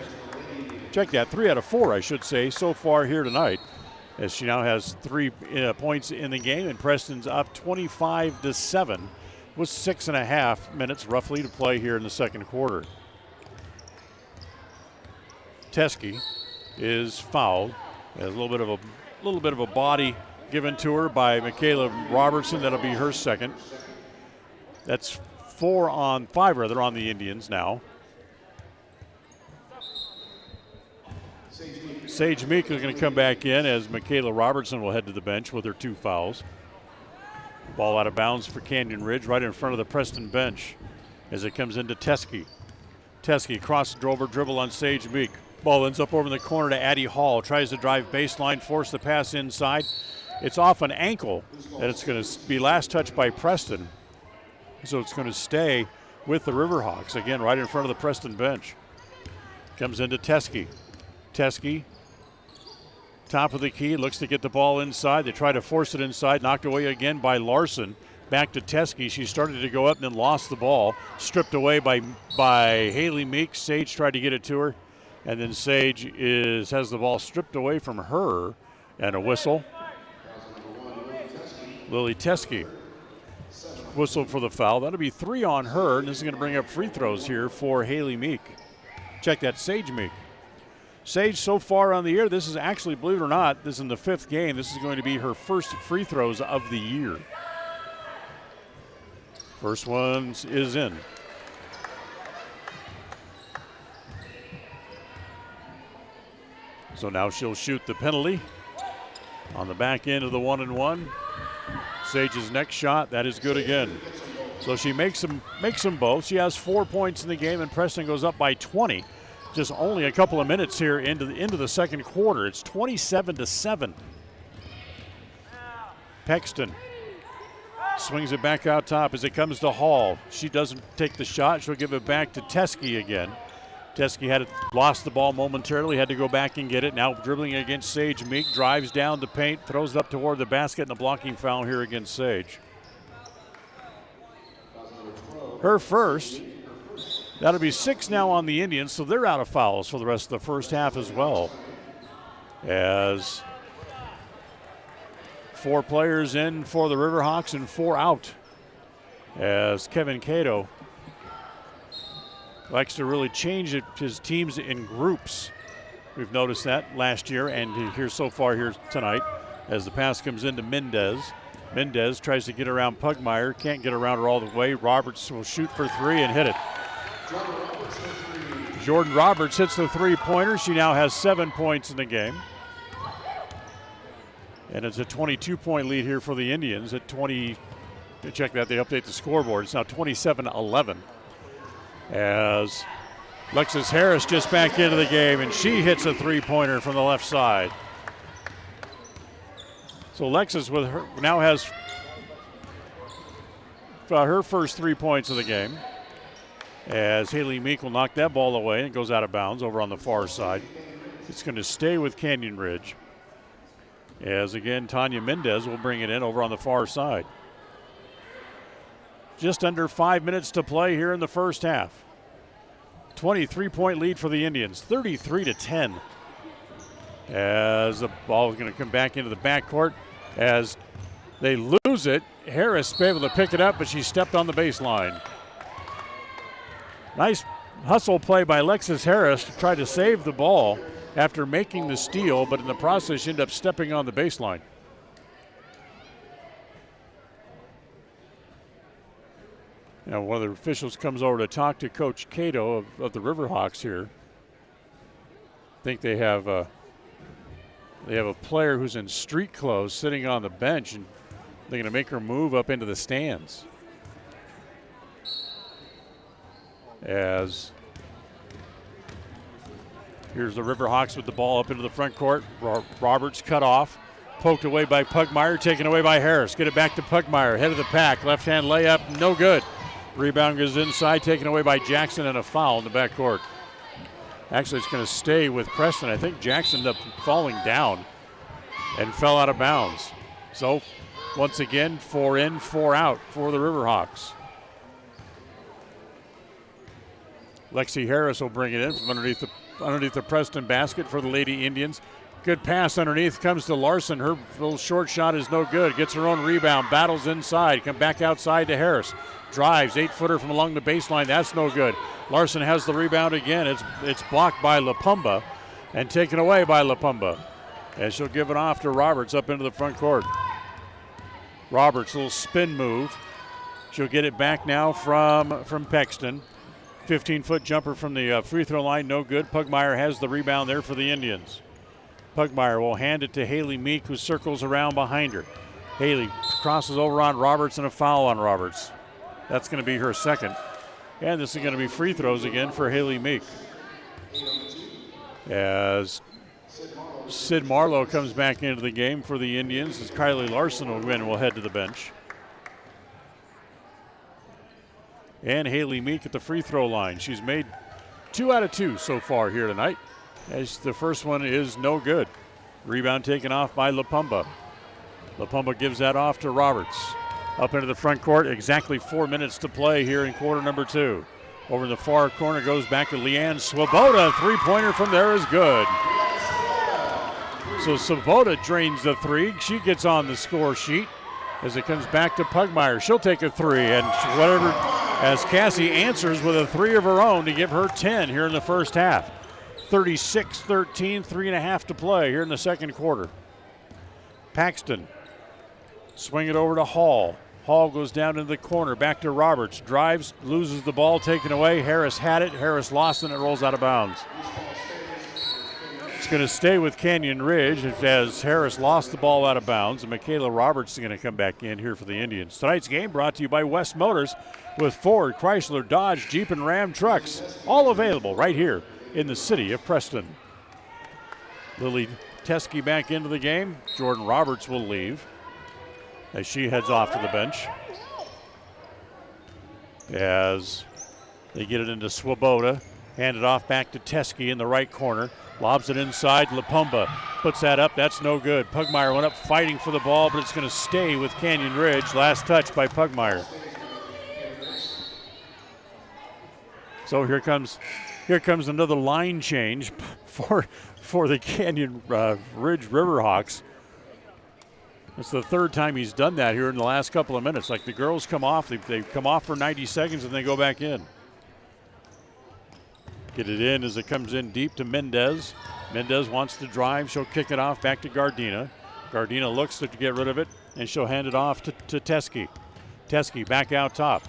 Check that, 3 out of 4, I should say, so far here tonight, as she now has 3 points in the game, and Preston's up 25-7 with 6.5 minutes roughly to play here in the second quarter. Teskey is fouled. There's a little bit of a body given to her by Michaela Robertson. That'll be her second. That's 5 on the Indians now. Sage Meek is going to come back in as Michaela Robertson will head to the bench with her 2 fouls. Ball out of bounds for Canyon Ridge right in front of the Preston bench as it comes into Teskey. Teskey cross dribble on Sage Meek. Ball ends up over in the corner to Addie Hall. Tries to drive baseline, force the pass inside. It's off an ankle, and it's going to be last touched by Preston. So it's going to stay with the Riverhawks. Again, right in front of the Preston bench. Comes into Teskey. Teskey, top of the key, looks to get the ball inside. They try to force it inside, knocked away again by Larson. Back to Teskey. She started to go up and then lost the ball. Stripped away by Haley Meek. Sage tried to get it to her. And then Sage has the ball stripped away from her. And a whistle. Lily Teskey. Whistle for the foul. That'll be 3 on her. And this is going to bring up free throws here for Haley Meek. Check that, Sage Meek. Sage so far on the year, this is actually, believe it or not, this is in the 5th game. This is going to be her first free throws of the year. First one is in. So now she'll shoot the penalty on the back end of the 1-and-1. Sage's next shot, that is good again. So she makes them both. She has 4 points in the game, and Preston goes up by 20. Just only a couple of minutes here into the second quarter. It's 27-7. Paxton swings it back out top as it comes to Hall. She doesn't take the shot. She'll give it back to Teskey again. Teskey lost the ball momentarily, had to go back and get it. Now dribbling against Sage Meek, drives down to paint, throws it up toward the basket, and a blocking foul here against Sage. Her first. That'll be 6 now on the Indians, so they're out of fouls for the rest of the first half as well. As 4 players in for the Riverhawks and 4 out. As Kevin Cato likes to really change his teams in groups. We've noticed that last year and here so far here tonight as the pass comes into Mendez. Mendez tries to get around Pugmire, can't get around her all the way. Roberts will shoot for 3 and hit it. Jordan Roberts hits the 3-pointer. She now has 7 points in the game. And it's a 22-point lead here for the Indians at 20. Check that, they update the scoreboard. It's now 27-11. As Lexus Harris just back into the game, and she hits a 3-pointer from the left side. So Lexus with her now has her first 3 points of the game. As Haley Meek will knock that ball away and it goes out of bounds over on the far side. It's going to stay with Canyon Ridge. As again, Tanya Mendez will bring it in over on the far side. Just under 5 minutes to play here in the first half. 23-point lead for the Indians, 33-10. As the ball is going to come back into the backcourt. As they lose it, Harris be able to pick it up, but she stepped on the baseline. Nice hustle play by Lexus Harris to try to save the ball after making the steal, but in the process she ended up stepping on the baseline. Now one of the officials comes over to talk to Coach Cato of the Riverhawks here. I think they have a player who's in street clothes sitting on the bench, and they're going to make her move up into the stands. As here's the Riverhawks with the ball up into the front court. Roberts cut off, poked away by Pugmire, taken away by Harris. Get it back to Pugmire, head of the pack, left-hand layup, no good. Rebound goes inside, taken away by Jackson, and a foul in the backcourt. Actually, it's going to stay with Preston. I think Jackson ended up falling down and fell out of bounds. So, once again, 4 in, 4 out for the Riverhawks. Lexi Harris will bring it in from underneath the Preston basket for the Lady Indians. Good pass underneath, comes to Larson. Her little short shot is no good. Gets her own rebound, battles inside, come back outside to Harris. Drives, 8-footer from along the baseline, that's no good. Larson has the rebound again. It's blocked by LaPumba and taken away by LaPumba. And she'll give it off to Roberts up into the front court. Roberts, little spin move. She'll get it back now from Paxton. 15-foot jumper from the free throw line, no good. Pugmire has the rebound there for the Indians. Pugmire will hand it to Haley Meek, who circles around behind her. Haley crosses over on Roberts and a foul on Roberts. That's going to be her second. And this is going to be free throws again for Haley Meek. As Sid Marlowe comes back into the game for the Indians, as Kylie Larson will head to the bench. And Haley Meek at the free throw line. She's made 2 out of 2 so far here tonight, as the first one is no good. Rebound taken off by LaPumba. LaPumba gives that off to Roberts. Up into the front court, exactly 4 minutes to play here in quarter number 2. Over in the far corner goes back to Leanne Swoboda. Three-pointer from there is good. So Swoboda drains the three. She gets on the score sheet as it comes back to Pugmire. She'll take a three, and whatever, as Cassie answers with a three of her own to give her 10 here in the first half. 36-13, 3.5 to play here in the second quarter. Paxton, swing it over to Hall. Hall goes down into the corner, back to Roberts. Drives, loses the ball, taken away. Harris had it. Harris lost it, and it rolls out of bounds. It's going to stay with Canyon Ridge as Harris lost the ball out of bounds, and Michaela Roberts is going to come back in here for the Indians. Tonight's game brought to you by West Motors with Ford, Chrysler, Dodge, Jeep, and Ram trucks. All available right here in the city of Preston. Lily Teskey back into the game. Jordan Roberts will leave as she heads off to the bench. As they get it into Swoboda, hand it off back to Teskey in the right corner. Lobs it inside. LaPumba puts that up. That's no good. Pugmire went up fighting for the ball, but it's going to stay with Canyon Ridge. Last touch by Pugmire. So here comes another line change for the Canyon Ridge Riverhawks. It's the third time he's done that here in the last couple of minutes. Like the girls come off, they come off for 90 seconds and they go back in. Get it in as it comes in deep to Mendez. Mendez wants to drive. She'll kick it off back to Gardena. Gardena looks to get rid of it, and she'll hand it off to Teskey. Teskey back out top.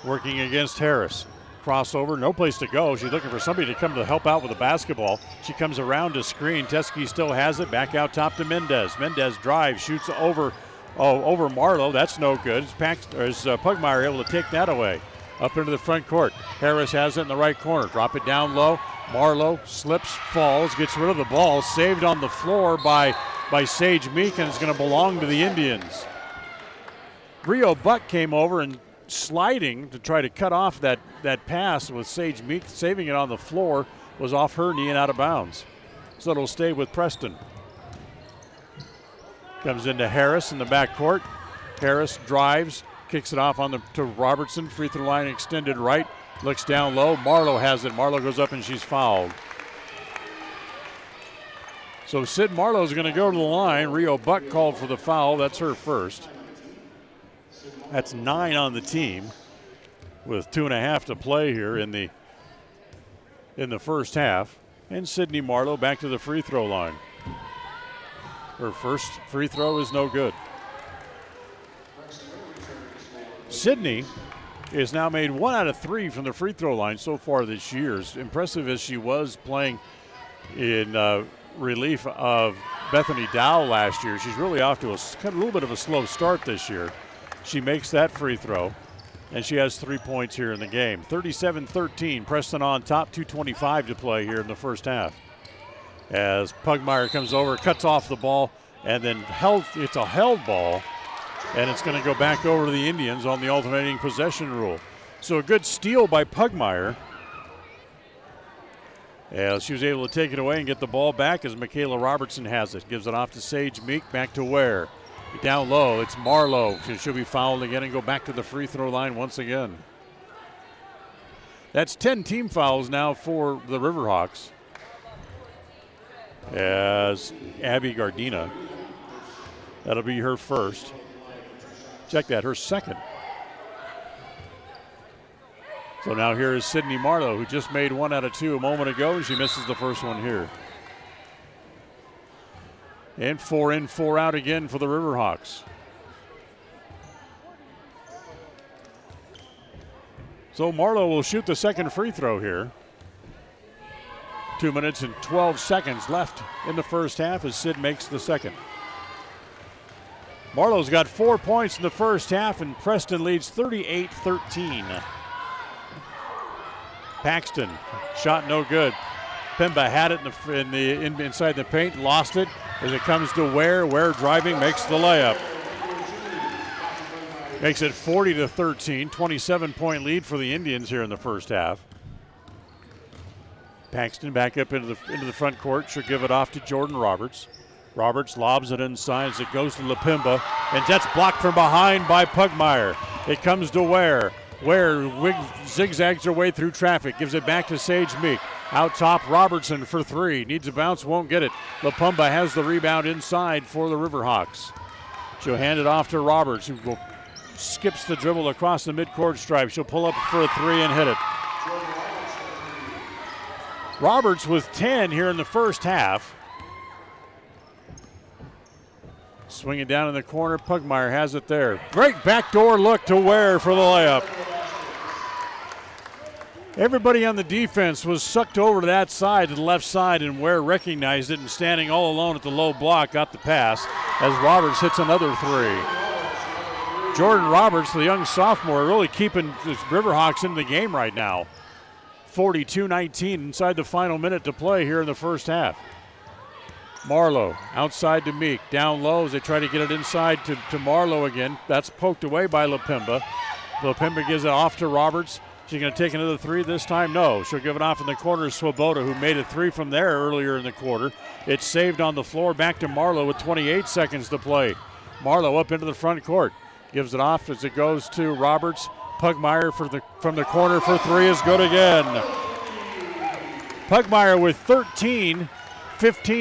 Working against Harris. Crossover, no place to go. She's looking for somebody to come to help out with the basketball. She comes around to screen. Teskey still has it. Back out top to Mendez. Mendez drives, shoots over Marlowe. That's no good. Is Pugmire able to take that away? Up into the front court. Harris has it in the right corner. Drop it down low. Marlowe slips, falls, gets rid of the ball. Saved on the floor by Sage Meek, and it's going to belong to the Indians. Rio Buck came over and sliding to try to cut off that pass with Sage Meek. Saving it on the floor was off her knee and out of bounds. So it'll stay with Preston. Comes into Harris in the backcourt. Harris drives, kicks it off to Robertson. Free throw line extended right. Looks down low. Marlowe has it. Marlowe goes up and she's fouled. So Sid Marlowe's going to go to the line. Rio Buck called for the foul. That's her first. That's 9 on the team with 2.5 to play here in the first half. And Sydney Marlowe back to the free throw line. Her first free throw is no good. Sydney is now made 1 out of 3 from the free throw line so far this year. As impressive as she was playing in relief of Bethany Dow last year, she's really off to a little bit of a slow start this year. She makes that free throw, and she has 3 points here in the game. 37-13, Preston on top, 2:25 to play here in the first half. As Pugmire comes over, cuts off the ball, and then it's a held ball, and it's going to go back over to the Indians on the alternating possession rule. So a good steal by Pugmire. As she was able to take it away and get the ball back as Michaela Robertson has it. Gives it off to Sage Meek, back to Ware. Down low, it's Marlowe. She'll be fouled again and go back to the free throw line once again. That's 10 team fouls now for the Riverhawks. As Abby Gardena, that'll be her first. Check that, her second. So now here is Sydney Marlowe, who just made 1 out of 2 a moment ago, and she misses the first one here. And 4 in, 4 out again for the Riverhawks. So Marlowe will shoot the second free throw here. 2 minutes and 12 seconds left in the first half as Sid makes the second. Marlowe's got 4 points in the first half, and Preston leads 38-13. Paxton, shot no good. Pimba had it inside the paint, lost it as it comes to Ware. Ware driving, makes the layup. Makes it 40-13, 27-point lead for the Indians here in the first half. Paxton back up into the front court. She'll give it off to Jordan Roberts. Roberts lobs it inside as it goes to Lapimba, and that's blocked from behind by Pugmire. It comes to Ware. Ware zigzags her way through traffic, gives it back to Sage Meek. Out top, Robertson for three. Needs a bounce, won't get it. Lapumba has the rebound inside for the Riverhawks. She'll hand it off to Roberts, who skips the dribble across the midcourt stripe. She'll pull up for a three and hit it. Roberts with 10 here in the first half. Swing it down in the corner. Pugmire has it there. Great backdoor look to Ware for the layup. Everybody on the defense was sucked over to that side, to the left side, and Ware recognized it and standing all alone at the low block got the pass as Roberts hits another three. Jordan Roberts, the young sophomore, really keeping the Riverhawks in the game right now. 42-19 inside the final minute to play here in the first half. Marlowe outside to Meek, down low as they try to get it inside to Marlowe again. That's poked away by Lapimba. Lapimba gives it off to Roberts. She's going to take another three this time? No. She'll give it off in the corner to Swoboda, who made a three from there earlier in the quarter. It's saved on the floor back to Marlowe with 28 seconds to play. Marlowe up into the front court. Gives it off as it goes to Roberts. Pugmire from the corner for three is good again. Pugmire with 15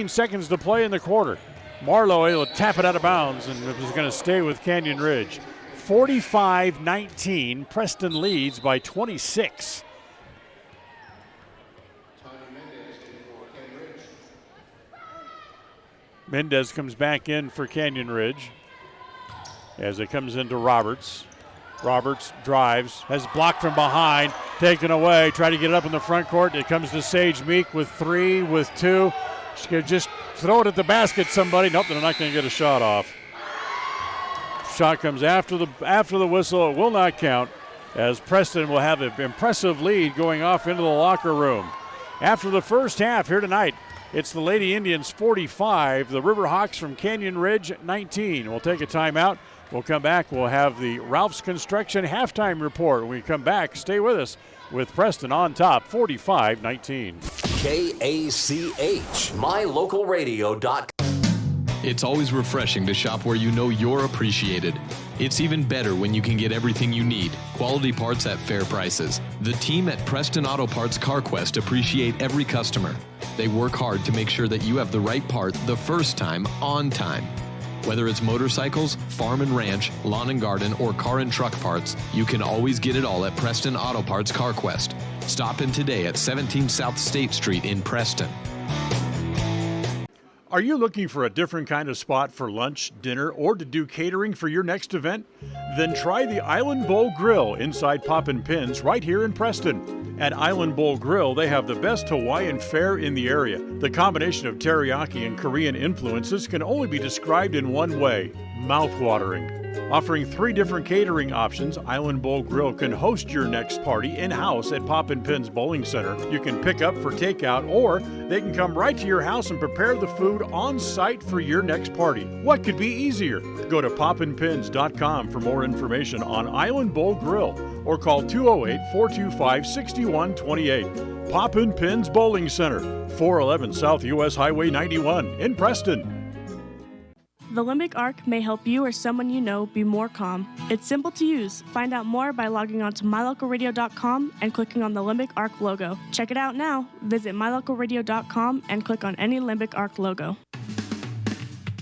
seconds to play in the quarter. Marlowe able to tap it out of bounds, and it was going to stay with Canyon Ridge. 45-19, Preston leads by 26. Mendez comes back in for Canyon Ridge as it comes into Roberts. Roberts drives, has blocked from behind, taken away, try to get it up in the front court. It comes to Sage Meek with three, with two. She could just throw it at the basket, somebody. Nope, they're not going to get a shot off. Shot comes after the whistle. It will not count as Preston will have an impressive lead going off into the locker room. After the first half here tonight, it's the Lady Indians 45, the Riverhawks from Canyon Ridge 19. We'll take a timeout. We'll come back. We'll have the Ralph's Construction halftime report. When we come back, stay with us with Preston on top, 45-19.
KACH, mylocalradio.com.
It's always refreshing to shop where you know you're appreciated. It's even better when you can get everything you need. Quality parts at fair prices. The team at Preston Auto Parts CarQuest appreciate every customer. They work hard to make sure that you have the right part the first time, on time. Whether it's motorcycles, farm and ranch, lawn and garden, or car and truck parts, you can always get it all at Preston Auto Parts CarQuest. Stop in today at 17 South State Street in Preston.
Are you looking for a different kind of spot for lunch, dinner, or to do catering for your next event? Then try the Island Bowl Grill inside Poppin' Pins right here in Preston. At Island Bowl Grill, they have the best Hawaiian fare in the area. The combination of teriyaki and Korean influences can only be described in one way: mouth-watering. Offering 3 different catering options, Island Bowl Grill can host your next party in-house at Poppin' Pins Bowling Center. You can pick up for takeout, or they can come right to your house and prepare the food on site for your next party. What could be easier? Go to poppinpins.com for more information on Island Bowl Grill, or call 208-425-6128. Poppin' Pins Bowling Center, 411 South US Highway 91 in Preston.
The Limbic Arc may help you or someone you know be more calm. It's simple to use. Find out more by logging on to mylocalradio.com and clicking on the Limbic Arc logo. Check it out now. Visit mylocalradio.com and click on any Limbic Arc logo.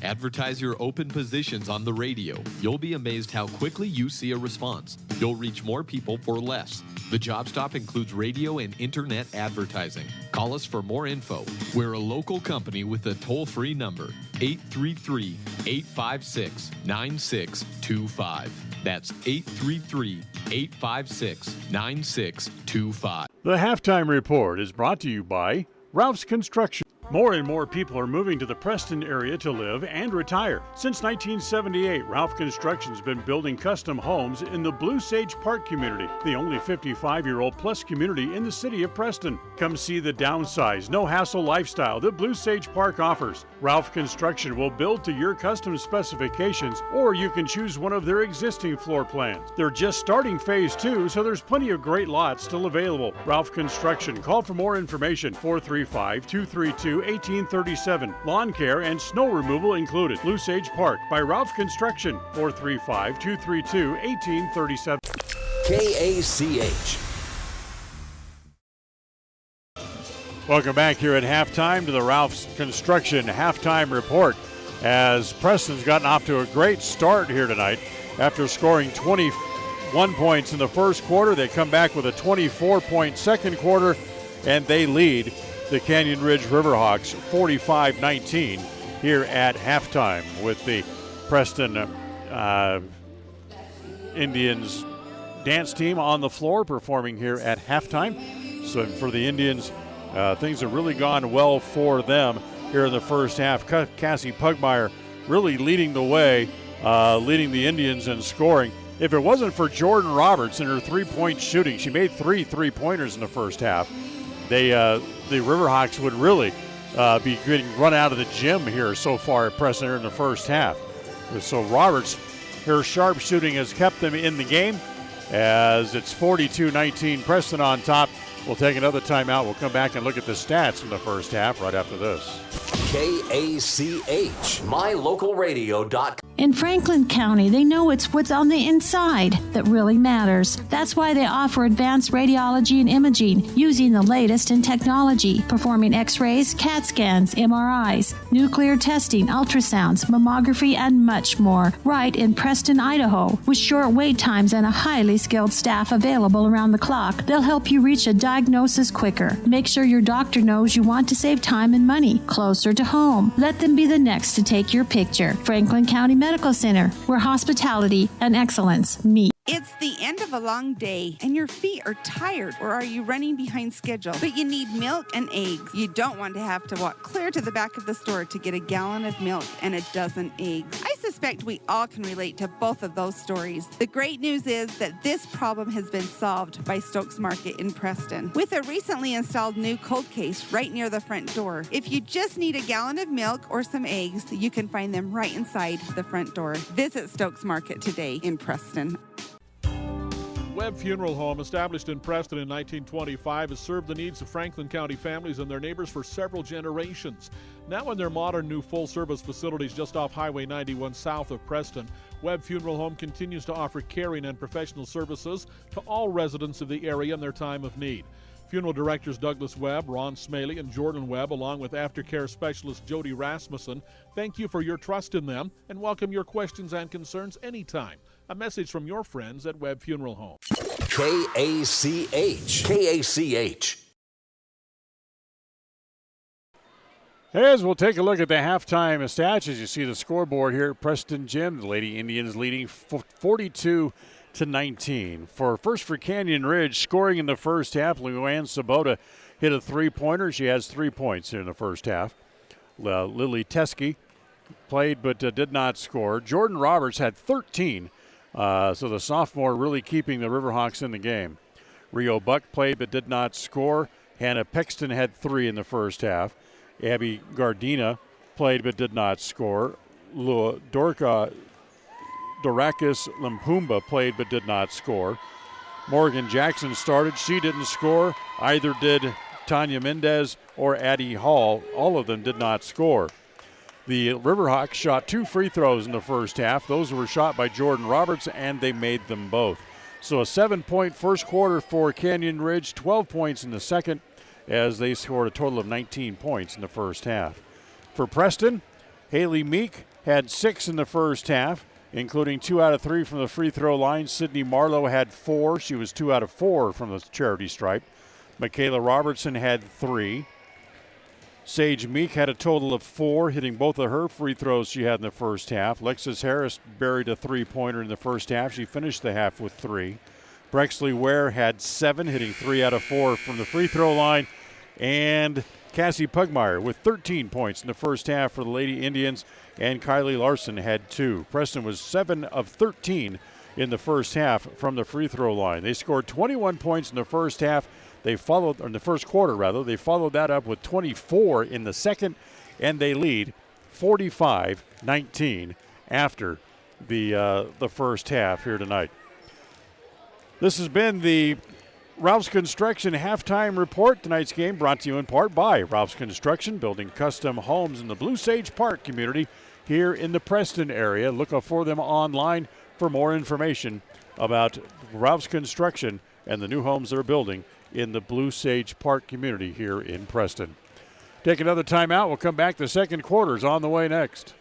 Advertise your open positions on the radio. You'll be amazed how quickly you see a response. You'll reach more people for less. The job stop includes radio and internet advertising. Call us for more info. We're a local company with a toll-free number, 833-856-9625. That's 833-856-9625. 856-9625.
The Halftime Report is brought to you by Ralph's Construction. More and more people are moving to the Preston area to live and retire. Since 1978, Ralph Construction's been building custom homes in the Blue Sage Park community, the only 55-year-old plus community in the city of Preston. Come see the downsized, no-hassle lifestyle that Blue Sage Park offers. Ralph Construction will build to your custom specifications, or you can choose one of their existing floor plans. They're just starting phase 2, so there's plenty of great lots still available. Ralph Construction. Call for more information. 435-232-1837. Lawn care and snow removal included. Blue Sage Park by Ralph Construction. 435-232-1837.
KACH.
Welcome back here at halftime to the Ralph's Construction Halftime Report, as Preston's gotten off to a great start here tonight. After scoring 21 points in the first quarter, they come back with a 24-point second quarter, and they lead the Canyon Ridge Riverhawks 45-19 here at halftime, with the Preston Indians dance team on the floor performing here at halftime. So for the Indians, things have really gone well for them here in the first half. Cassie Pugmire really leading the way, leading the Indians in scoring. If it wasn't for Jordan Roberts and her three-point shooting, she made 3 three-pointers in the first half, the Riverhawks would really be getting run out of the gym here so far at Preston here in the first half. So Roberts, her sharp shooting has kept them in the game, as it's 42-19, Preston on top. We'll take another timeout. We'll come back and look at the stats from the first half right after this.
KACH, mylocalradio.com.
In Franklin County, they know it's what's on the inside that really matters. That's why they offer advanced radiology and imaging using the latest in technology, performing x-rays, CAT scans, MRIs, nuclear testing, ultrasounds, mammography, and much more, right in Preston, Idaho. With short wait times and a highly skilled staff available around the clock, they'll help you reach a diagnosis quicker. Make sure your doctor knows you want to save time and money, closer to home. Let them be the next to take your picture. Franklin County Medical Center, where hospitality and excellence meet.
It's the end of a long day, and your feet are tired, or are you running behind schedule? But you need milk and eggs. You don't want to have to walk clear to the back of the store to get a gallon of milk and a dozen eggs. I suspect we all can relate to both of those stories. The great news is that this problem has been solved by Stokes Market in Preston, with a recently installed new cold case right near the front door. If you just need a gallon of milk or some eggs, you can find them right inside the front door. Visit Stokes Market today in Preston.
Webb Funeral Home, established in Preston in 1925, has served the needs of Franklin County families and their neighbors for several generations. Now in their modern new full-service facilities just off Highway 91 south of Preston, Webb Funeral Home continues to offer caring and professional services to all residents of the area in their time of need. Funeral directors Douglas Webb, Ron Smaley, and Jordan Webb, along with aftercare specialist Jody Rasmussen, thank you for your trust in them and welcome your questions and concerns anytime. A message from your friends at Webb Funeral Home.
KACH. KACH.
As we'll take a look at the halftime stats, as you see the scoreboard here at Preston Gym, the Lady Indians leading 42-19. First for Canyon Ridge, scoring in the first half, Luann Sabota hit a three-pointer. She has 3 points here in the first half. Lily Teskey played but did not score. Jordan Roberts had 13. So the sophomore really keeping the Riverhawks in the game. Rio Buck played but did not score. Hannah Pexton had 3 in the first half. Abby Gardina played but did not score. Dorakis Limpumba played but did not score. Morgan Jackson started. She didn't score. Either did Tanya Mendez or Addie Hall. All of them did not score. The Riverhawks shot 2 free throws in the first half. Those were shot by Jordan Roberts, and they made them both. So a 7-point first quarter for Canyon Ridge, 12 points in the second, as they scored a total of 19 points in the first half. For Preston, Haley Meek had 6 in the first half, including 2 out of 3 from the free throw line. Sydney Marlowe had 4. She was 2 out of 4 from the charity stripe. Michaela Robertson had 3. Sage Meek had a total of 4, hitting both of her free throws she had in the first half. Lexus Harris buried a three-pointer in the first half. She finished the half with 3. Brexley Ware had 7, hitting 3 out of 4 from the free throw line. And Cassie Pugmire with 13 points in the first half for the Lady Indians. And Kylie Larson had 2. Preston was 7 of 13 in the first half from the free throw line. They scored 21 points in the first half. They followed, or in the first quarter rather, they followed that up with 24 in the second, and they lead 45-19 after the first half here tonight. This has been the Ralph's Construction halftime report. Tonight's game brought to you in part by Ralph's Construction, building custom homes in the Blue Sage Park community here in the Preston area. Look for them online for more information about Ralph's Construction and the new homes they're building in the Blue Sage Park community here in Preston. Take another timeout. We'll come back. The second quarter's on the way next.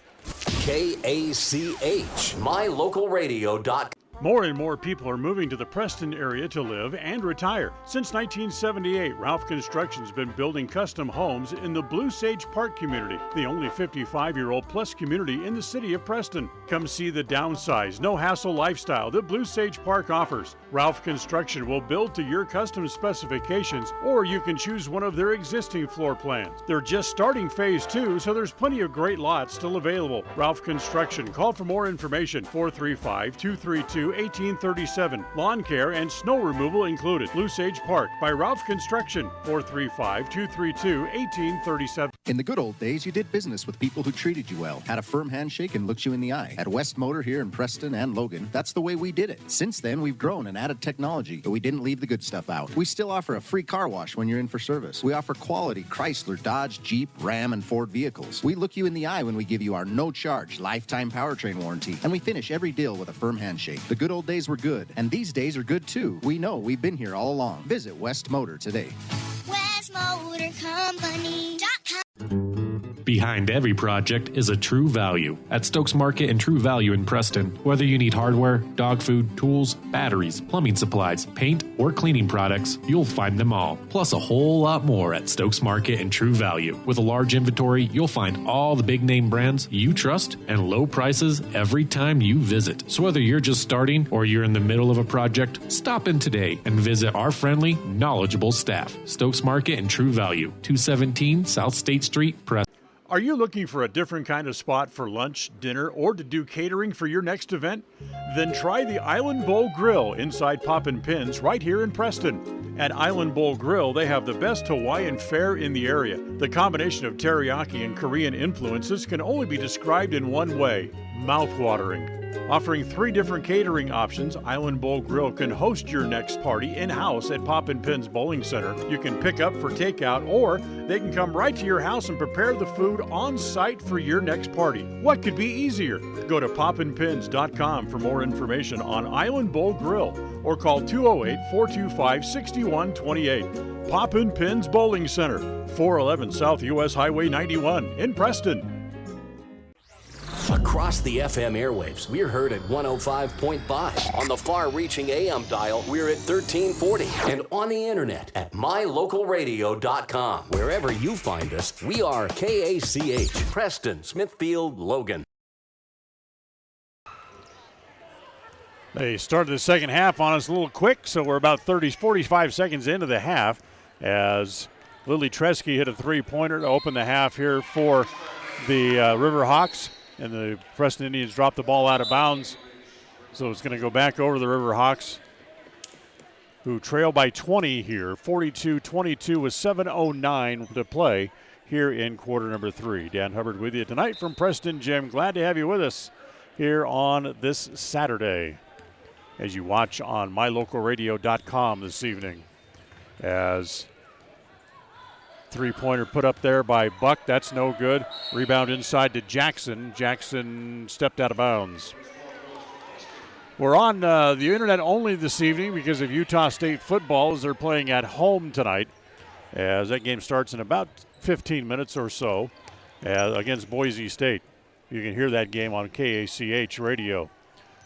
KACH, MyLocalRadio.com.
More and more people are moving to the Preston area to live and retire. Since 1978, Ralph Construction's been building custom homes in the Blue Sage Park community, the only 55-year-old plus community in the city of Preston. Come see the downsized, no-hassle lifestyle that Blue Sage Park offers. Ralph Construction will build to your custom specifications, or you can choose one of their existing floor plans. They're just starting phase 2, so there's plenty of great lots still available. Ralph Construction. Call for more information. 435-232-1837. Lawn care and snow removal included. Blue Sage Park by Ralph Construction. 435-232-1837.
In the good old days, you did business with people who treated you well, had a firm handshake, and looked you in the eye. At West Motor here in Preston and Logan, that's the way we did it. Since then, we've grown and added technology, but we didn't leave the good stuff out. We still offer a free car wash when you're in for service. We offer quality Chrysler, Dodge, Jeep, Ram, and Ford vehicles. We look you in the eye when we give you our no-charge lifetime powertrain warranty, and we finish every deal with a firm handshake. The good old days were good, and these days are good too. We know, we've been here all along. Visit West Motor today.
WestMotorCompany.com.
Behind every project is a True Value. At Stokes Market and True Value in Preston, whether you need hardware, dog food, tools, batteries, plumbing supplies, paint, or cleaning products, you'll find them all. Plus a whole lot more at Stokes Market and True Value. With a large inventory, you'll find all the big name brands you trust and low prices every time you visit. So whether you're just starting or you're in the middle of a project, stop in today and visit our friendly, knowledgeable staff. Stokes Market and True Value, 217 South State Street, Preston.
Are you looking for a different kind of spot for lunch, dinner, or to do catering for your next event? Then try the Island Bowl Grill inside Poppin' Pins right here in Preston. At Island Bowl Grill, they have the best Hawaiian fare in the area. The combination of teriyaki and Korean influences can only be described in one way: mouth-watering. Offering 3 different catering options, Island Bowl Grill can host your next party in-house at Poppin' Pins Bowling Center. You can pick up for takeout, or they can come right to your house and prepare the food on site for your next party. What could be easier? Go to poppinpins.com for more information on Island Bowl Grill, or call 208-425-6128. Poppin' Pins Bowling Center, 411 South US Highway 91 in Preston.
Across the FM airwaves, we're heard at 105.5. On the far-reaching AM dial, we're at 1340. And on the internet at MyLocalRadio.com. Wherever you find us, we are KACH, Preston, Smithfield, Logan.
They started the second half on us a little quick, so we're about 45 seconds into the half as Lily Tresky hit a three-pointer to open the half here for the Riverhawks. And the Preston Indians dropped the ball out of bounds. So it's going to go back over to the Riverhawks, who trail by 20 here, 42-22 with 7:09 to play here in quarter number 3. Dan Hubbard with you tonight from Preston Gym. Glad to have you with us here on this Saturday as you watch on MyLocalRadio.com this evening. As three-pointer put up there by Buck. That's no good. Rebound inside to Jackson. Jackson stepped out of bounds. We're on the internet only this evening because of Utah State football as they're playing at home tonight. As that game starts in about 15 minutes or so against Boise State. You can hear that game on KACH radio.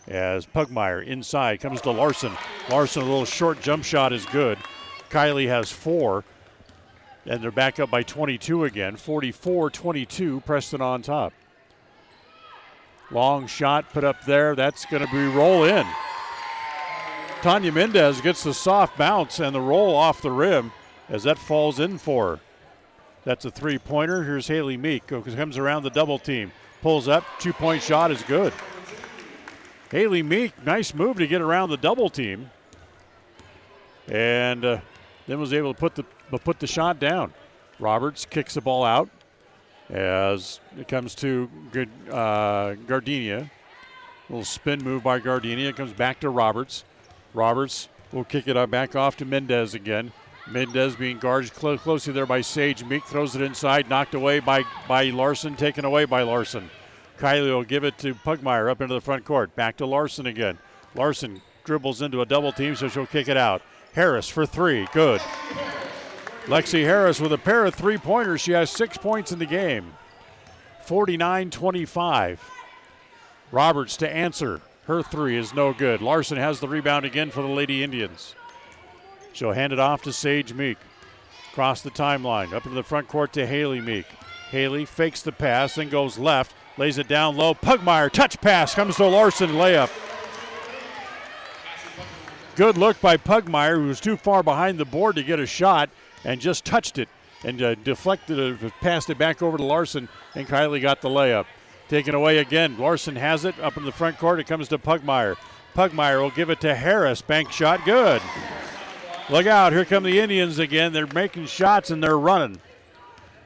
As Pugmire inside comes to Larson. Larson, a little short jump shot is good. Kylie has 4. And they're back up by 22 again, 44-22, Preston on top. Long shot put up there. That's going to be roll in. Tanya Mendez gets the soft bounce and the roll off the rim as that falls in for her. That's a three-pointer. Here's Haley Meek, who comes around the double team. Pulls up, two-point shot is good. Haley Meek, nice move to get around the double team. And then was able to put the shot down. Roberts kicks the ball out as it comes to Gardenia. A little spin move by Gardenia. It comes back to Roberts. Roberts will kick it up back off to Mendez again. Mendez being guarded closely there by Sage Meek. Throws it inside, knocked away by Larson, taken away by Larson. Kylie will give it to Pugmire up into the front court. Back to Larson again. Larson dribbles into a double team, so she'll kick it out. Harris for three, good. Lexi Harris with a pair of three-pointers. She has 6 points in the game. 49-25. Roberts to answer. Her three is no good. Larson has the rebound again for the Lady Indians. She'll hand it off to Sage Meek. Across the timeline, up into the front court to Haley Meek. Haley fakes the pass, then goes left, lays it down low. Pugmire, touch pass, comes to Larson, layup. Good look by Pugmire, who was too far behind the board to get a shot, and just touched it and deflected it, passed it back over to Larson, and Kylie got the layup. Taken away again. Larson has it up in the front court. It comes to Pugmire. Pugmire will give it to Harris. Bank shot, good. Look out, here come the Indians again. They're making shots and they're running.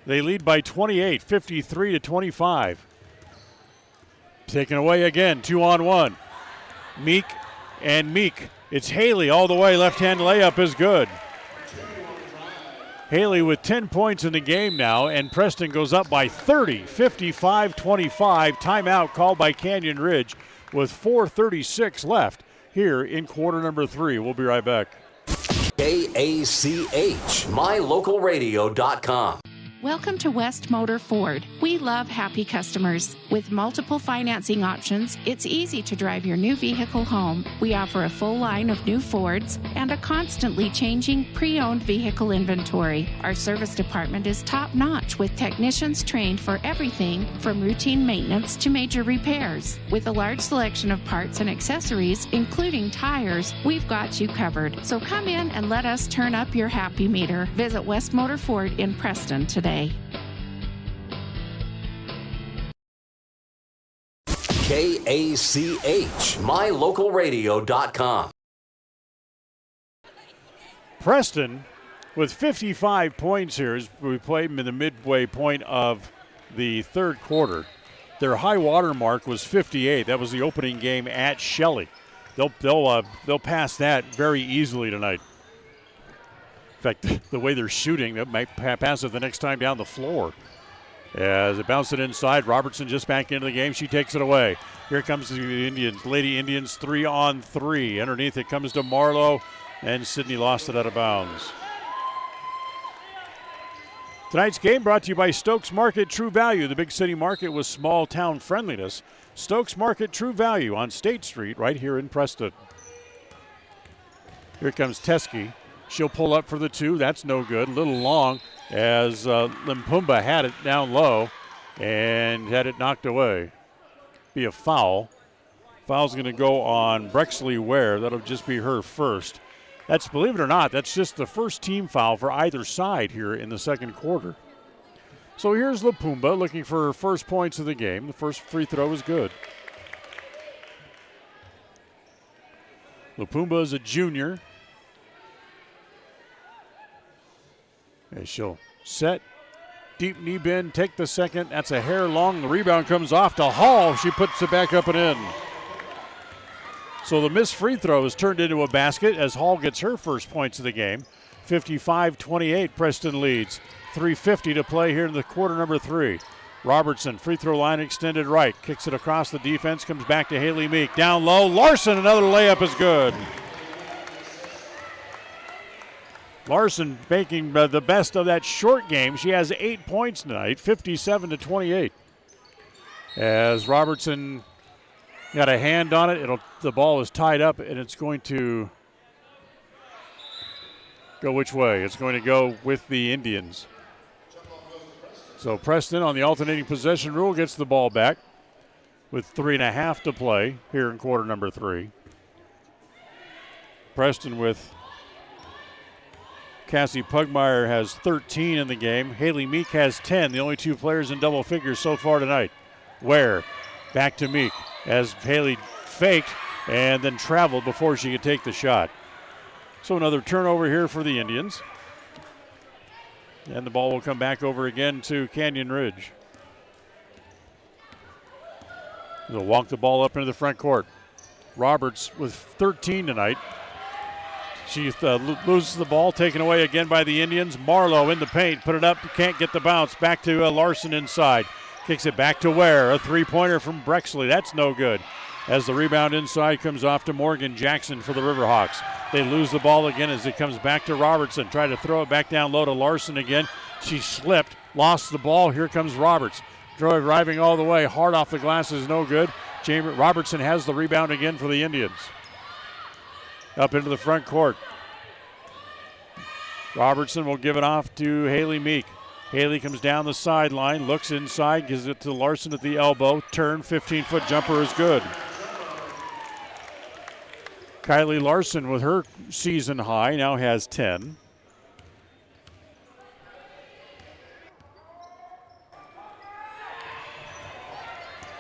They lead by 28, 53-25. Taken away again, 2-on-1. Meek and Meek. It's Haley all the way. Left-hand layup is good. Haley with 10 points in the game now, and Preston goes up by 30, 55-25. Timeout called by Canyon Ridge with 4:36 left here in quarter number 3. We'll be right back.
KACH, mylocalradio.com.
Welcome to West Motor Ford. We love happy customers. With multiple financing options, it's easy to drive your new vehicle home. We offer a full line of new Fords and a constantly changing pre-owned vehicle inventory. Our service department is top-notch with technicians trained for everything from routine maintenance to major repairs. With a large selection of parts and accessories, including tires, we've got you covered. So come in and let us turn up your happy meter. Visit West Motor Ford in Preston today.
KACH, mylocalradio.com.
Preston with 55 points here as we played in the midway point of the third quarter. Their high water mark was 58. That was the opening game at Shelley. They'll pass that very easily tonight. In fact, the way they're shooting, they might pass it the next time down the floor. As it bounced it inside, Robertson just back into the game. She takes it away. Here comes the Indians. Lady Indians 3-on-3. Underneath it comes to Marlowe, and Sydney lost it out of bounds. Tonight's game brought to you by Stokes Market True Value, the big city market with small town friendliness. Stokes Market True Value on State Street right here in Preston. Here comes Teskey. She'll pull up for the two. That's no good. A little long as Limpumba had it down low and had it knocked away. Be a foul. Foul's going to go on Brexley Ware. That'll just be her first. That's, believe it or not, that's just the first team foul for either side here in the second quarter. So here's Limpumba looking for her first points of the game. The first free throw is good. Limpumba is a junior. And she'll set, deep knee bend, take the second. That's a hair long. The rebound comes off to Hall. She puts it back up and in. So the missed free throw is turned into a basket as Hall gets her first points of the game. 55-28, Preston leads. 3:50 to play here in the quarter number 3. Robertson, free throw line extended right. Kicks it across the defense, comes back to Haley Meek. Down low, Larson, another layup is good. Larson making the best of that short game. She has 8 points tonight, 57-28. As Robertson got a hand on it, the ball is tied up, and it's going to go which way? It's going to go with the Indians. So Preston on the alternating possession rule gets the ball back with 3.5 to play here in quarter number 3. Preston with Cassie Pugmire has 13 in the game. Haley Meek has 10, the only two players in double figures so far tonight. Ware back to Meek as Haley faked and then traveled before she could take the shot. So another turnover here for the Indians. And the ball will come back over again to Canyon Ridge. They'll walk the ball up into the front court. Roberts with 13 tonight. She loses the ball, taken away again by the Indians. Marlowe in the paint, put it up, can't get the bounce. Back to Larson inside. Kicks it back to Ware. A three-pointer from Brexley. That's no good. As the rebound inside comes off to Morgan Jackson for the Riverhawks. They lose the ball again as it comes back to Robertson. Try to throw it back down low to Larson again. She slipped, lost the ball. Here comes Roberts. Driving all the way. Hard off the glass is no good. Robertson has the rebound again for the Indians. Up into the front court. Robertson will give it off to Haley Meek. Haley comes down the sideline, looks inside, gives it to Larson at the elbow. Turn, 15-foot jumper is good. Kylie Larson with her season high now has 10.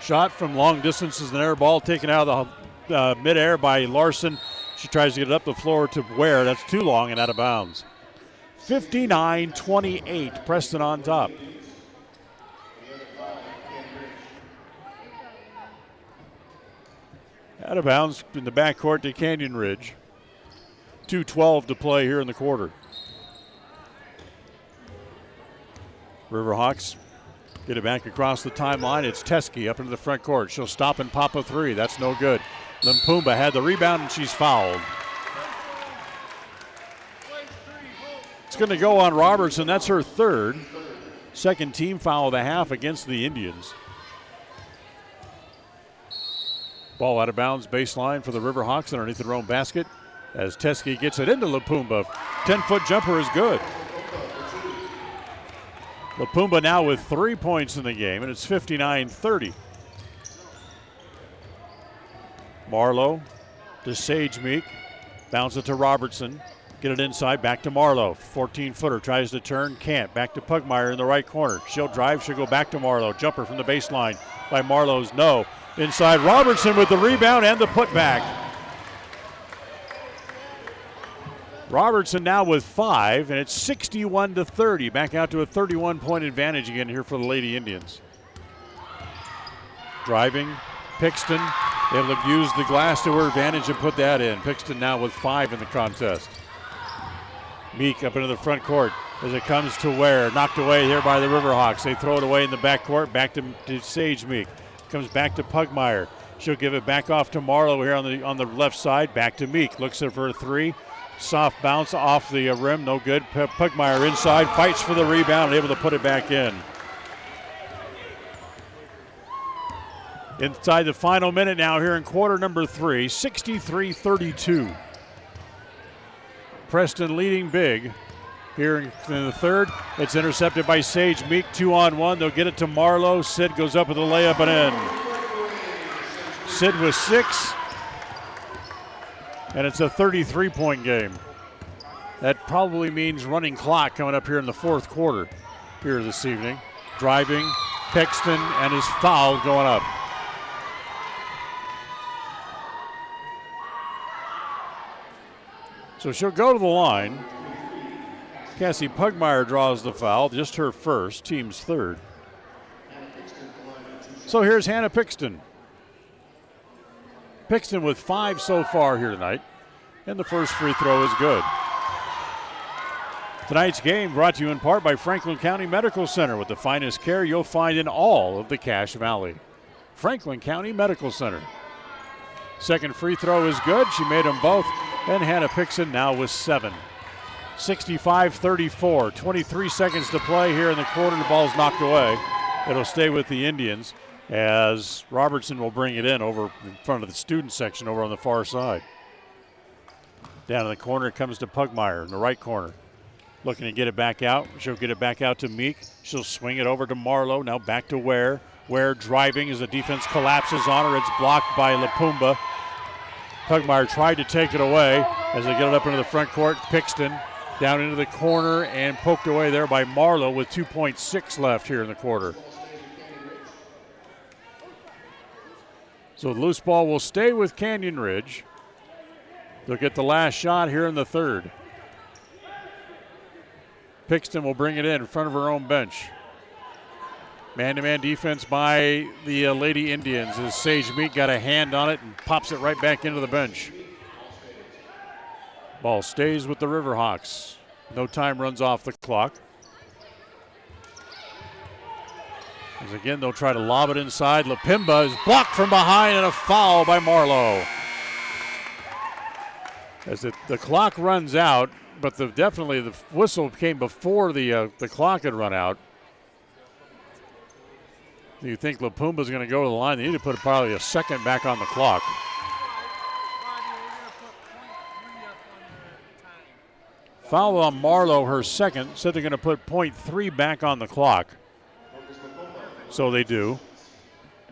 Shot from long distance is an air ball taken out of the midair by Larson. She tries to get it up the floor to Ware. That's too long and out of bounds. 59-28, Preston on top. Out of bounds in the backcourt to Canyon Ridge. 2:12 to play here in the quarter. Riverhawks get it back across the timeline. It's Teskey up into the front court. She'll stop and pop a three. That's no good. Limpumba had the rebound and she's fouled. It's going to go on Robertson. That's her third. Second team foul of the half against the Indians. Ball out of bounds, baseline for the Riverhawks underneath their own basket as Teskey gets it into Limpumba. 10-foot jumper is good. Limpumba now with 3 points in the game, and it's 59-30. Marlowe to Sage Meek. Bounce it to Robertson. Get it inside, back to Marlowe. 14-footer, tries to turn, can't. Back to Pugmire in the right corner. She'll drive, she'll go back to Marlowe. Jumper from the baseline by Marlowe's no. Inside, Robertson with the rebound and the putback. Robertson now with 5, and it's 61-30. Back out to a 31-point advantage again here for the Lady Indians. Driving, Pixton. Able to use the glass to her advantage and put that in. Pixton now with 5 in the contest. Meek up into the front court as it comes to Ware. Knocked away here by the Riverhawks. They throw it away in the backcourt. Back to Sage Meek. Comes back to Pugmire. She'll give it back off to Marlowe here on the left side. Back to Meek. Looks for a three. Soft bounce off the rim. No good. Pugmire inside. Fights for the rebound. Able to put it back in. Inside the final minute now here in quarter number 3. 63-32. Preston leading big here in the third. It's intercepted by Sage Meek. 2-on-1. They'll get it to Marlowe. Sid goes up with a layup and in. Sid with 6. And it's a 33-point game. That probably means running clock coming up here in the fourth quarter here this evening. Driving, Pixton, and his foul going up. So she'll go to the line. Cassie Pugmire draws the foul, just her first, team's third. So here's Hannah Pixton. Pixton with 5 so far here tonight, and the first free throw is good. Tonight's game brought to you in part by Franklin County Medical Center, with the finest care you'll find in all of the Cache Valley. Franklin County Medical Center. Second free throw is good. She made them both. And Hannah Pixton now with 7. 65-34. 23 seconds to play here in the quarter. The ball's knocked away. It'll stay with the Indians as Robertson will bring it in over in front of the student section over on the far side. Down in the corner it comes to Pugmire in the right corner. Looking to get it back out. She'll get it back out to Meek. She'll swing it over to Marlowe. Now back to Ware. Ware driving as the defense collapses on her. It's blocked by Limpumba. Pugmire tried to take it away as they get it up into the front court. Pixton down into the corner and poked away there by Marlowe with 2.6 left here in the quarter. So the loose ball will stay with Canyon Ridge. They'll get the last shot here in the third. Pixton will bring it in front of her own bench. Man-to-man defense by the Lady Indians as Sage Meek got a hand on it and pops it right back into the bench. Ball stays with the Riverhawks. No time runs off the clock. As again, they'll try to lob it inside. Lapimba is blocked from behind and a foul by Marlowe. As the clock runs out, but definitely the whistle came before the clock had run out. Do you think Lapumba's going to go to the line? They need to put probably a second back on the clock. Foul on Marlowe, her second. Said they're going to put .3 back on the clock. So they do.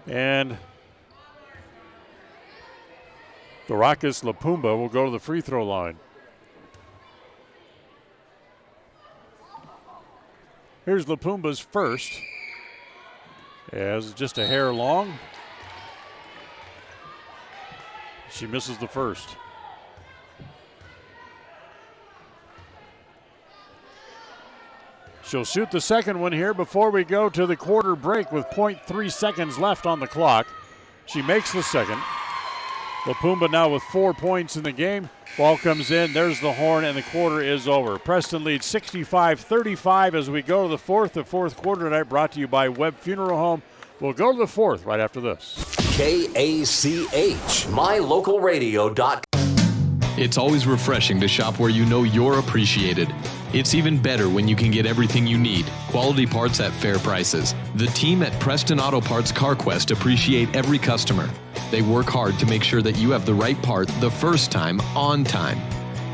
And Dorakis Lapumba will go to the free throw line. Here's Lapumba's first. As just a hair long. She misses the first. She'll shoot the second one here before we go to the quarter break with .3 seconds left on the clock. She makes the second. Lapumba now with 4 points in the game. Ball comes in, there's the horn, and the quarter is over. Preston leads 65-35 as we go to the fourth. The fourth quarter tonight brought to you by Webb Funeral Home. We'll go to the fourth right after this.
KACH, mylocalradio.com.
It's always refreshing to shop where you know you're appreciated. It's even better when you can get everything you need. Quality parts at fair prices. The team at Preston Auto Parts CarQuest appreciate every customer. They work hard to make sure that you have the right part the first time, on time.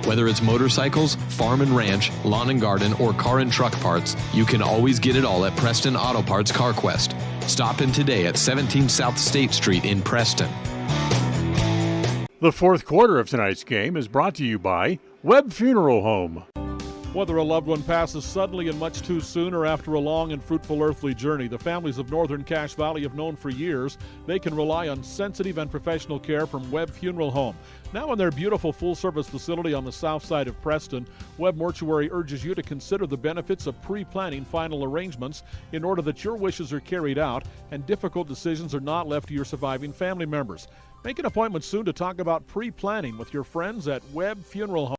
Whether it's motorcycles, farm and ranch, lawn and garden, or car and truck parts, you can always get it all at Preston Auto Parts CarQuest. Stop in today at 17 South State Street in Preston.
The fourth quarter of tonight's game is brought to you by Webb Funeral Home.
Whether a loved one passes suddenly and much too soon or after a long and fruitful earthly journey, the families of Northern Cache Valley have known for years they can rely on sensitive and professional care from Webb Funeral Home. Now in their beautiful full-service facility on the south side of Preston, Webb Mortuary urges you to consider the benefits of pre-planning final arrangements in order that your wishes are carried out and difficult decisions are not left to your surviving family members. Make an appointment soon to talk about pre-planning with your friends at Webb Funeral Home.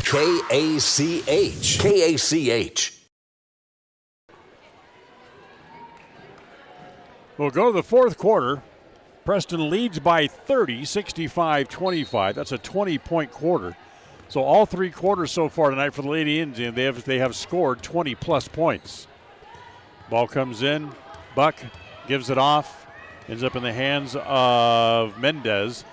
KACH. KACH.
We'll go to the fourth quarter. Preston leads by 30, 65-25. That's a 20-point quarter. So all three quarters so far tonight for the Lady Indians, they have scored 20-plus points. Ball comes in. Buck gives it off. Ends up in the hands of Mendez.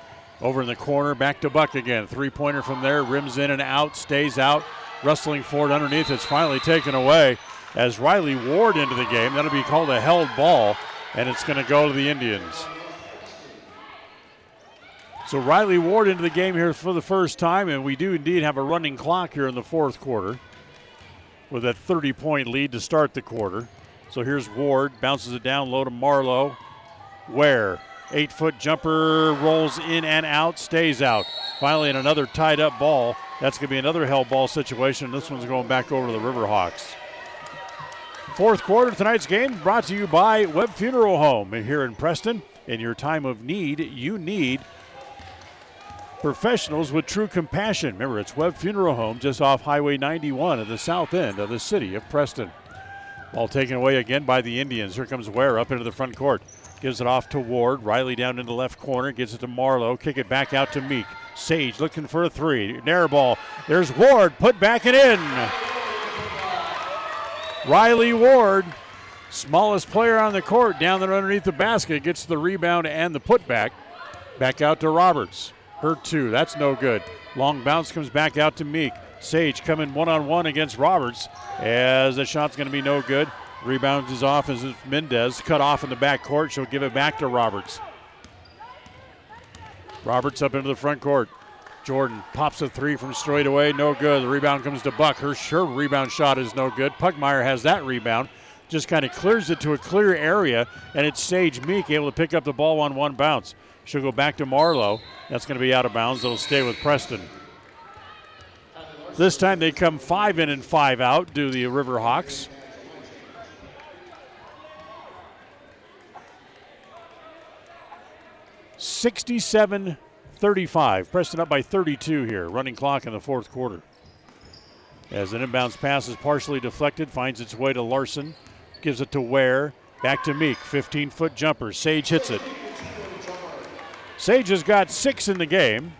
Over in the corner, back to Buck again. Three-pointer from there, rims in and out, stays out. Wrestling forward underneath, it's finally taken away as Riley Ward into the game. That'll be called a held ball, and it's going to go to the Indians. So Riley Ward into the game here for the first time, and we do indeed have a running clock here in the fourth quarter with that 30-point lead to start the quarter. So here's Ward, bounces it down low to Marlowe. Ware, 8-foot jumper, rolls in and out, stays out. Finally, in another tied-up ball. That's going to be another held ball situation. This one's going back over to the Riverhawks. Fourth quarter of tonight's game brought to you by Webb Funeral Home here in Preston. In your time of need, you need professionals with true compassion. Remember, it's Webb Funeral Home just off Highway 91 at the south end of the city of Preston. Ball taken away again by the Indians. Here comes Ware up into the front court. Gives it off to Ward. Riley down in the left corner. Gets it to Marlowe. Kick it back out to Meek. Sage looking for a three. Nair ball. There's Ward. Put back and in. Riley Ward, smallest player on the court, down there underneath the basket. Gets the rebound and the putback. Back out to Roberts. Her two. That's no good. Long bounce comes back out to Meek. Sage coming one-on-one against Roberts as the shot's going to be no good. Rebound is off as Mendez cut off in the backcourt. She'll give it back to Roberts. Roberts up into the front court. Jordan pops a three from straight away, no good. The rebound comes to Buck. Her rebound shot is no good. Pugmire has that rebound, just kind of clears it to a clear area, and it's Sage Meek able to pick up the ball on one bounce. She'll go back to Marlowe. That's going to be out of bounds. It'll stay with Preston. This time they come 5 in and 5 out, do the Riverhawks. (67-35). Preston up by 32 here. Running clock in the fourth quarter. As an inbounds pass is partially deflected, finds its way to Larson. Gives it to Ware. Back to Meek. 15-foot jumper. Sage hits it. Sage has got 6 in the game.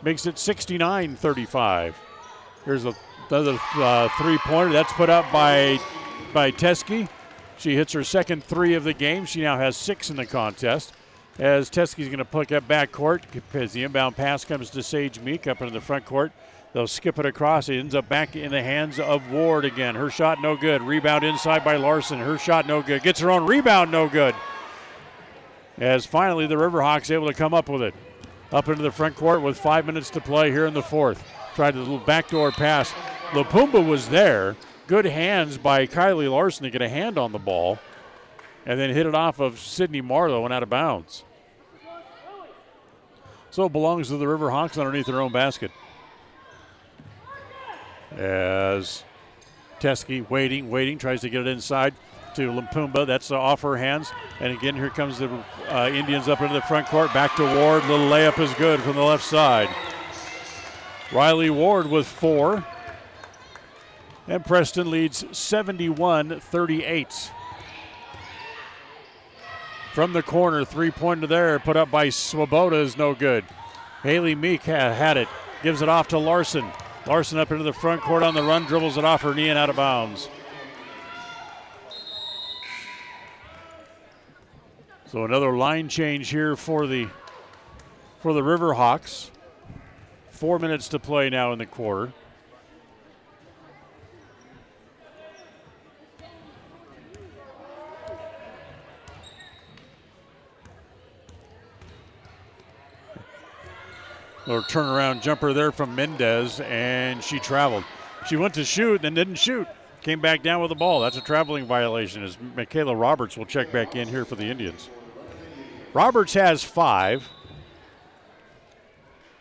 Makes it 69-35. Here's another three-pointer. That's put up by Teskey. She hits her second three of the game. She now has 6 in the contest. As Teskey's going to pick up backcourt as the inbound pass comes to Sage Meek up into the front court. They'll skip it across. It ends up back in the hands of Ward again. Her shot no good. Rebound inside by Larson. Her shot no good. Gets her own rebound no good. As finally the Riverhawks able to come up with it. Up into the front court with 5 minutes to play here in the fourth. Tried a little backdoor pass. Lupumba was there. Good hands by Kylie Larson to get a hand on the ball. And then hit it off of Sydney Marlowe and out of bounds. So it belongs to the Riverhawks underneath their own basket. As Teskey waiting, tries to get it inside to Lupumba. That's off her hands. And again, here comes the Indians up into the front court. Back to Ward. Little layup is good from the left side. Riley Ward with 4. And Preston leads 71-38. From the corner, three-pointer there, put up by Swoboda is no good. Haley Meek had it, gives it off to Larson. Larson up into the front court on the run, dribbles it off her knee and out of bounds. So another line change here for the Riverhawks. 4 minutes to play now in the quarter. Little turnaround jumper there from Mendez, and she traveled. She went to shoot and didn't shoot. Came back down with the ball. That's a traveling violation as Michaela Roberts will check back in here for the Indians. Roberts has 5.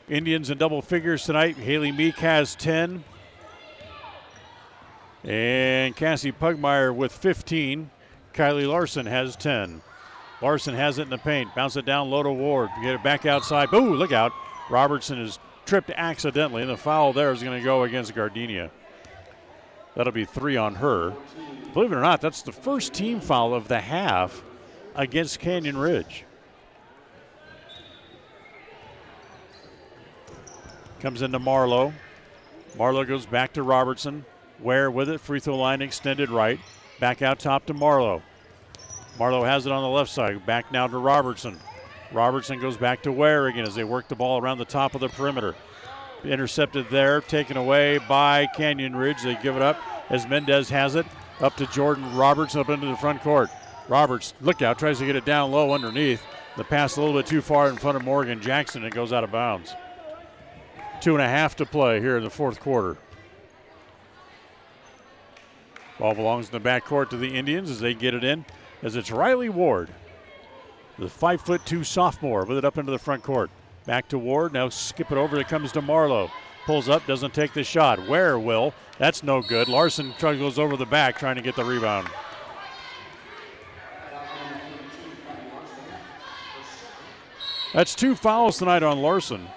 Indians in double figures tonight. Haley Meek has 10. And Cassie Pugmire with 15. Kylie Larson has 10. Larson has it in the paint. Bounce it down low to Ward. Get it back outside. Ooh, look out. Robertson is tripped accidentally, and the foul there is going to go against Gardenia. That'll be 3 on her. Believe it or not, that's the first team foul of the half against Canyon Ridge. Comes into Marlowe. Marlowe goes back to Robertson. Ware with it. Free throw line extended right. Back out top to Marlowe. Marlowe has it on the left side. Back now to Robertson. Robertson goes back to Ware again as they work the ball around the top of the perimeter. Intercepted there, taken away by Canyon Ridge. They give it up as Mendez has it. Up to Jordan Roberts up into the front court. Roberts, look out, tries to get it down low underneath. The pass a little bit too far in front of Morgan Jackson. It goes out of bounds. 2.5 to play here in the fourth quarter. Ball belongs in the backcourt to the Indians as they get it in. As it's Riley Ward, the 5'2" sophomore, with it up into the front court. Back to Ward. Now skip it over. It comes to Marlowe. Pulls up, doesn't take the shot. Ware will. That's no good. Larson goes over the back trying to get the rebound. That's 2 fouls tonight on Larson.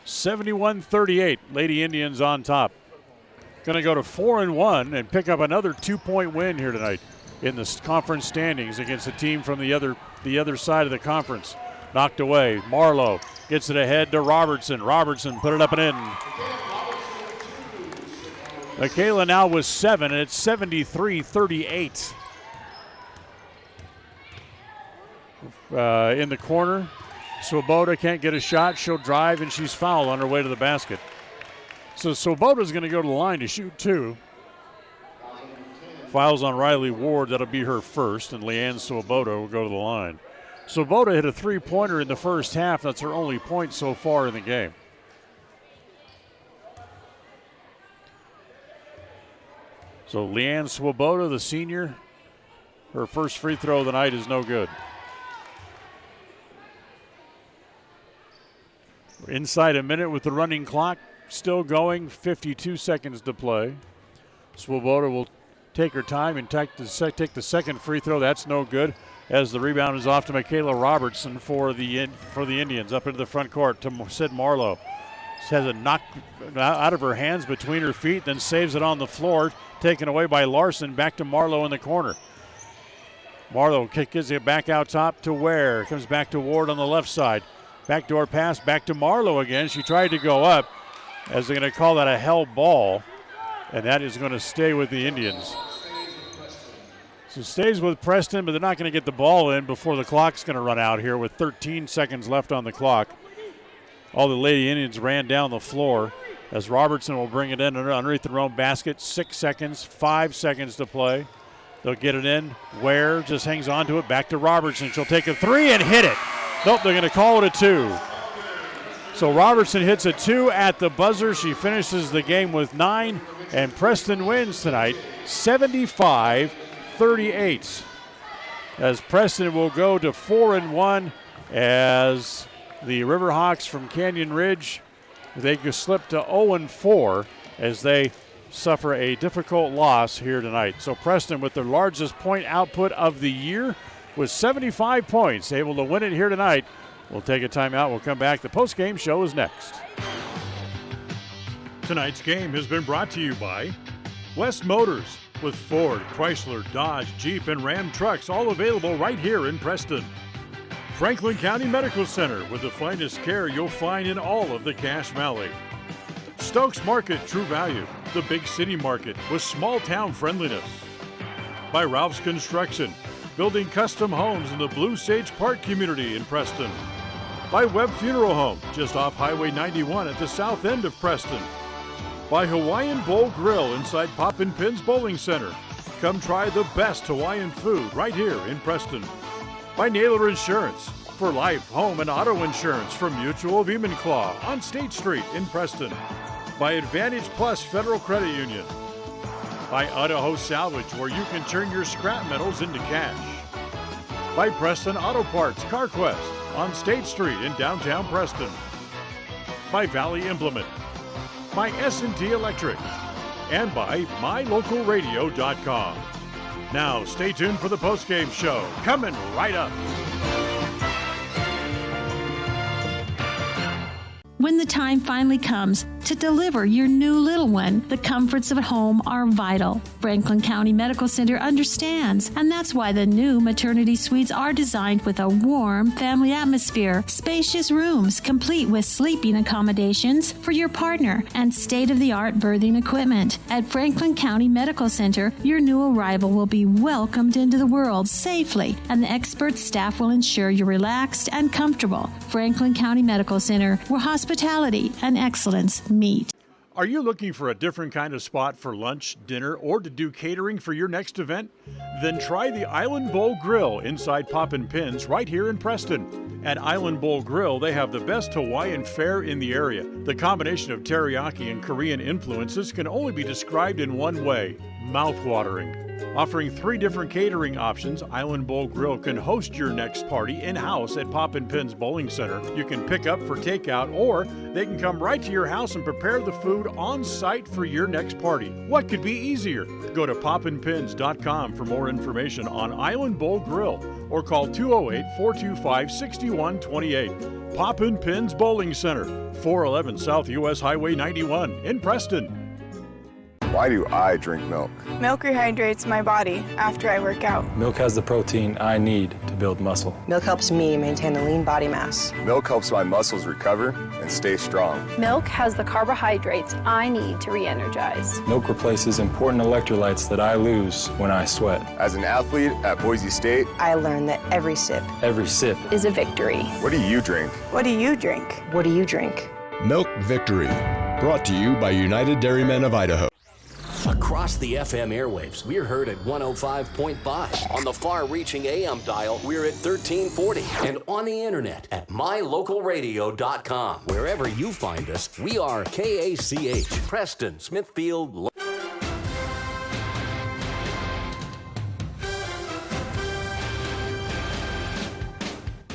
(71-38). Lady Indians on top. Going to go to 4-1 and pick up another 2-point win here tonight in the conference standings against a team from the other side of the conference. Knocked away. Marlowe gets it ahead to Robertson. Robertson put it up and in. Michaela now with 7, and it's 73-38. In the corner, Swoboda can't get a shot. She'll drive, and she's fouled on her way to the basket. So Swoboda's going to go to the line to shoot 2. Fouls on Riley Ward. That'll be her first, and Leanne Swoboda will go to the line. Swoboda hit a three-pointer in the first half. That's her only point so far in the game. So Leanne Swoboda, the senior, her first free throw of the night is no good. We're inside a minute with the running clock still going, 52 seconds to play. Swoboda will take her time and take the second free throw. That's no good, as the rebound is off to Michaela Robertson for the Indians up into the front court to Sid Marlowe. She has it knocked out of her hands between her feet, then saves it on the floor, taken away by Larson. Back to Marlowe in the corner. Marlowe gives it back out top to Ware. Comes back to Ward on the left side. Backdoor pass back to Marlowe again. She tried to go up, as they're going to call that a held ball, and that is going to stay with the Indians. So it stays with Preston, but they're not going to get the ball in before the clock's going to run out here with 13 seconds left on the clock. All the Lady Indians ran down the floor as Robertson will bring it in underneath the own basket. 6 seconds, 5 seconds to play. They'll get it in. Ware just hangs on to it. Back to Robertson. She'll take a three and hit it. Nope, they're going to call it a 2. So Robertson hits a 2 at the buzzer. She finishes the game with 9, and Preston wins tonight 75-38. As Preston will go to 4-1, as the Riverhawks from Canyon Ridge, they slip to 0-4 as they suffer a difficult loss here tonight. So Preston, with their largest point output of the year, with 75 points, able to win it here tonight. We'll take a timeout. We'll come back. The post-game show is next.
Tonight's game has been brought to you by West Motors, with Ford, Chrysler, Dodge, Jeep, and Ram trucks, all available right here in Preston. Franklin County Medical Center, with the finest care you'll find in all of the Cache Valley. Stokes Market True Value, the big city market with small town friendliness. By Ralph's Construction, building custom homes in the Blue Sage Park community in Preston. By Webb Funeral Home, just off Highway 91 at the south end of Preston. By Hawaiian Bowl Grill inside Poppin' Pins Bowling Center. Come try the best Hawaiian food right here in Preston. By Naylor Insurance, for life, home, and auto insurance from Mutual of Enumclaw on State Street in Preston. By Advantage Plus Federal Credit Union. By Idaho Salvage, where you can turn your scrap metals into cash. By Preston Auto Parts CarQuest on State Street in downtown Preston. By Valley Implement. By S&T Electric. And by MyLocalRadio.com. Now, stay tuned for the postgame show, coming right up.
When the time finally comes to deliver your new little one, the comforts of home are vital. Franklin County Medical Center understands, and that's why the new maternity suites are designed with a warm family atmosphere, spacious rooms complete with sleeping accommodations for your partner, and state-of-the-art birthing equipment. At Franklin County Medical Center, your new arrival will be welcomed into the world safely, and the expert staff will ensure you're relaxed and comfortable. Franklin County Medical Center, where hospitality and excellence meet.
Are you looking for a different kind of spot for lunch, dinner, or to do catering for your next event? Then try the Island Bowl Grill inside Poppin' Pins right here in Preston. At Island Bowl Grill, they have the best Hawaiian fare in the area. The combination of teriyaki and Korean influences can only be described in one way: mouth-watering. Offering 3 different catering options, Island Bowl Grill can host your next party in-house at Poppin' Pins Bowling Center. You can pick up for takeout, or they can come right to your house and prepare the food on site for your next party. What could be easier? Go to poppinpins.com for more information on Island Bowl Grill, or call 208-425-6128. Poppin' Pins Bowling Center, 411 South US Highway 91 in Preston.
Why do I drink milk?
Milk rehydrates my body after I work out.
Milk has the protein I need to build muscle.
Milk helps me maintain a lean body mass.
Milk helps my muscles recover and stay strong.
Milk has the carbohydrates I need to re-energize.
Milk replaces important electrolytes that I lose when I sweat.
As an athlete at Boise State,
I learned that every sip
is a victory.
What do you drink?
What do you drink?
What do you drink?
Milk Victory, brought to you by United Dairymen of Idaho.
Across the FM airwaves, we're heard at 105.5. On the far-reaching AM dial, we're at 1340. And on the internet at mylocalradio.com. Wherever you find us, we are KACH, Preston, Smithfield.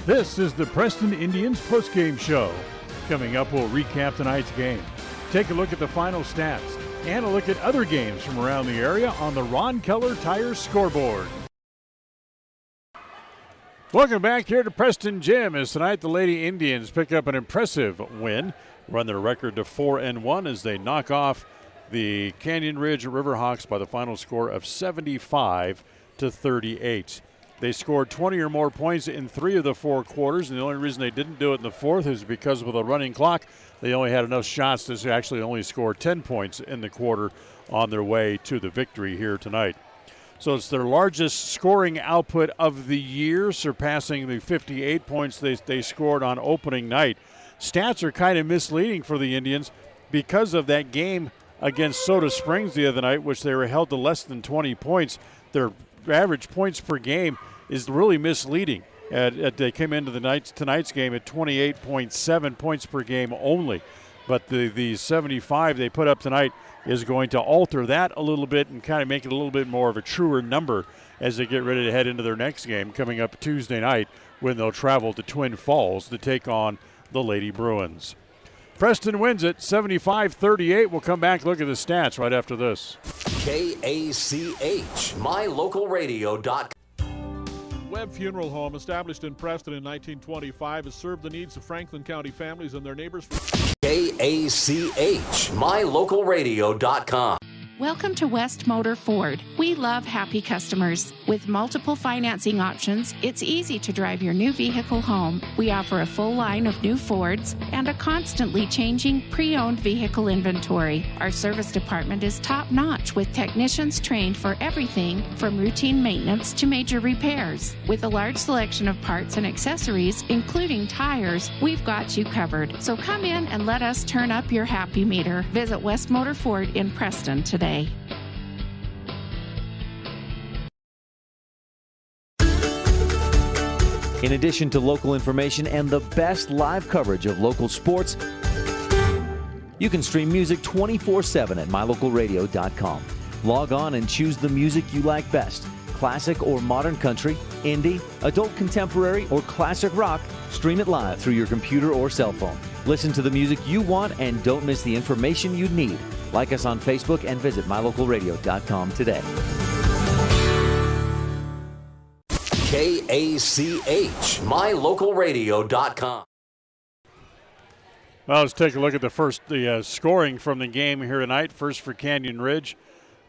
This is the Preston Indians postgame show. Coming up, we'll recap tonight's game, take a look at the final stats, and a look at other games from around the area on the Ron Keller Tire scoreboard. Welcome back here to Preston Gym as tonight the Lady Indians pick up an impressive win, run their record to 4-1 as they knock off the Canyon Ridge Riverhawks by the final score of 75-38. They scored 20 or more points in 3 of the 4 quarters, and the only reason they didn't do it in the 4th is because with a running clock, they only had enough shots to actually only score 10 points in the quarter on their way to the victory here tonight. So it's their largest scoring output of the year, surpassing the 58 points they scored on opening night. Stats are kind of misleading for the Indians because of that game against Soda Springs the other night, which they were held to less than 20 points. Their average points per game is really misleading. They came into tonight's game at 28.7 points per game only. But the 75 they put up tonight is going to alter that a little bit and kind of make it a little bit more of a truer number as they get ready to head into their next game coming up Tuesday night when they'll travel to Twin Falls to take on the Lady Bruins. Preston wins it 75-38. We'll come back and look at the stats right after this.
KACH, mylocalradio.com.
Webb Funeral Home, established in Preston in 1925, has served the needs of Franklin County families and their neighbors.
KACH, mylocalradio.com.
Welcome to West Motor Ford. We love happy customers. With multiple financing options, it's easy to drive your new vehicle home. We offer a full line of new Fords and a constantly changing pre-owned vehicle inventory. Our service department is top-notch with technicians trained for everything from routine maintenance to major repairs. With a large selection of parts and accessories, including tires, we've got you covered. So come in and let us turn up your happy meter. Visit West Motor Ford in Preston today.
In addition to local information and the best live coverage of local sports, you can stream music 24/7 at mylocalradio.com. Log on and choose the music you like best. Classic or modern country, indie, adult contemporary, or classic rock, stream it live through your computer or cell phone. Listen to the music you want and don't miss the information you need. Like us on Facebook and visit mylocalradio.com today.
KACH, mylocalradio.com.
Well, let's take a look at the scoring from the game here tonight. First for Canyon Ridge,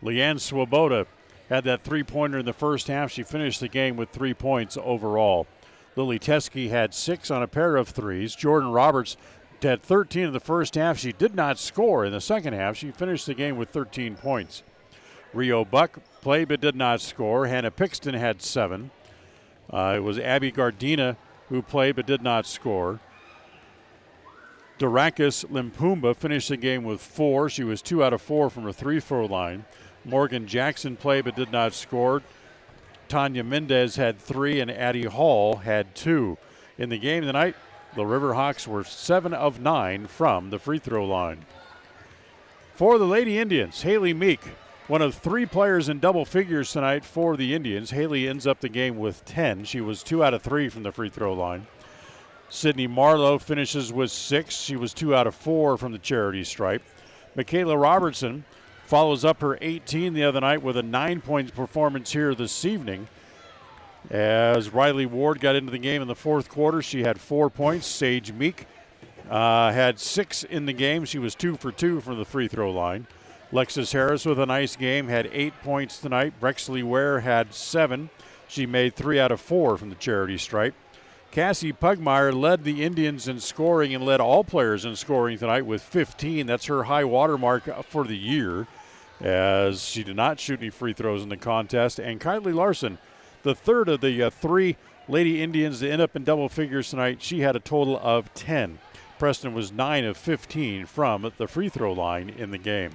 Leanne Swoboda had that three-pointer in the first half. She finished the game with 3 points overall. Lily Teskey had 6 on a pair of threes. Jordan Roberts had 13 in the first half. She did not score in the second half. She finished the game with 13 points. Rio Buck played but did not score. Hannah Pixton had 7. It was Abby Gardina who played but did not score. Dorakis Limpumba finished the game with 4. She was 2 out of 4 from her free-throw line. Morgan Jackson played but did not score. Tanya Mendez had 3 and Addie Hall had 2. In the game tonight, the Riverhawks were 7 of 9 from the free throw line. For the Lady Indians, Haley Meek, one of 3 players in double figures tonight for the Indians. Haley ends up the game with 10. She was 2 out of 3 from the free throw line. Sydney Marlowe finishes with 6. She was 2 out of 4 from the charity stripe. Michaela Robertson follows up her 18 the other night with a 9-point performance here this evening. As Riley Ward got into the game in the fourth quarter, she had 4 points. Sage Meek had 6 in the game. She was 2 for 2 from the free throw line. Lexus Harris with a nice game, had 8 points tonight. Brexley Ware had 7. She made 3 out of 4 from the charity stripe. Cassie Pugmire led the Indians in scoring and led all players in scoring tonight with 15. That's her high water mark for the year, as she did not shoot any free throws in the contest. And Kylie Larson, the third of the 3 Lady Indians to end up in double figures tonight, she had a total of 10. Preston was 9 of 15 from the free throw line in the game.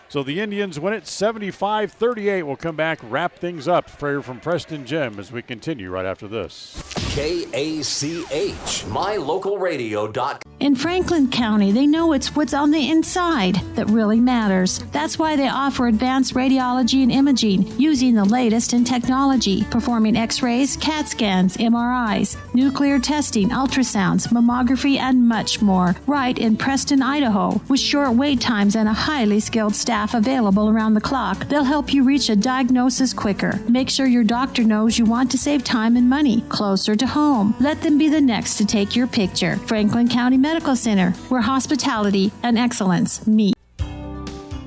So the Indians win it 75-38. We'll come back, wrap things up. Prayer from Preston Jim as we continue right after this.
KACH, mylocalradio.com.
In Franklin County, they know it's what's on the inside that really matters. That's why they offer advanced radiology and imaging using the latest in technology, performing x-rays, CAT scans, MRIs, nuclear testing, ultrasounds, mammography, and much more, right in Preston, Idaho. With short wait times and a highly skilled staff available around the clock, they'll help you reach a diagnosis quicker. Make sure your doctor knows you want to save time and money, closer to home. Let them be the next to take your picture. Franklin County Medical Center, where hospitality and excellence meet.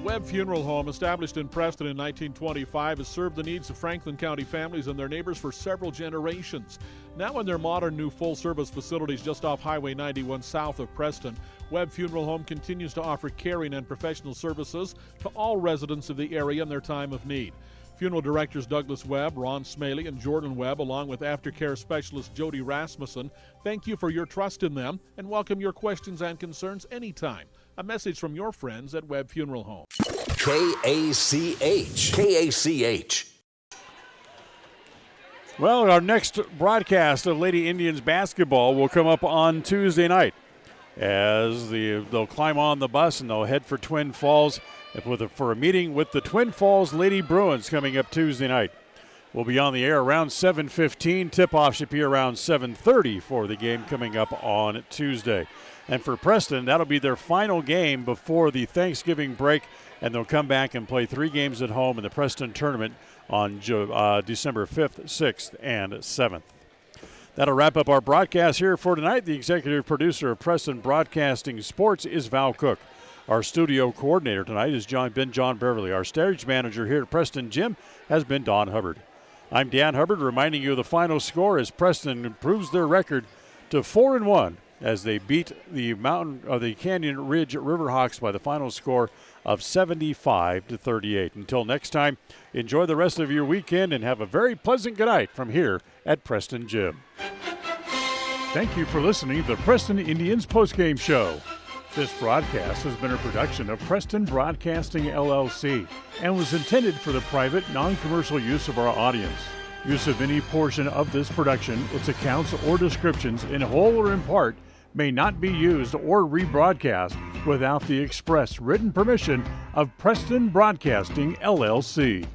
Webb Funeral Home, established in Preston in 1925, has served the needs of Franklin County families and their neighbors for several generations. Now in their modern new full-service facilities just off Highway 91 south of Preston, Webb Funeral Home continues to offer caring and professional services to all residents of the area in their time of need. Funeral directors Douglas Webb, Ron Smaley, and Jordan Webb, along with aftercare specialist Jody Rasmussen, thank you for your trust in them and welcome your questions and concerns anytime. A message from your friends at Webb Funeral Home.
KACH.
Well, our next broadcast of Lady Indians basketball will come up on Tuesday night as they'll climb on the bus and they'll head for Twin Falls for a meeting with the Twin Falls Lady Bruins coming up Tuesday night. We'll be on the air around 7:15. Tip-off should be around 7:30 for the game coming up on Tuesday. And for Preston, that'll be their final game before the Thanksgiving break, and they'll come back and play 3 games at home in the Preston tournament on December 5th, 6th, and 7th. That'll wrap up our broadcast here for tonight. The executive producer of Preston Broadcasting Sports is Val Cook. Our studio coordinator tonight has been John Beverly. Our stage manager here at Preston Gym has been Don Hubbard. I'm Dan Hubbard, reminding you of the final score as Preston improves their record to 4-1 as they beat the Canyon Ridge Riverhawks by the final score of 75-38. Until next time, enjoy the rest of your weekend and have a very pleasant good night from here at Preston Gym.
Thank you for listening to the Preston Indians postgame show. This broadcast has been a production of Preston Broadcasting, LLC, and was intended for the private, non-commercial use of our audience. Use of any portion of this production, its accounts or descriptions, in whole or in part, may not be used or rebroadcast without the express written permission of Preston Broadcasting, LLC.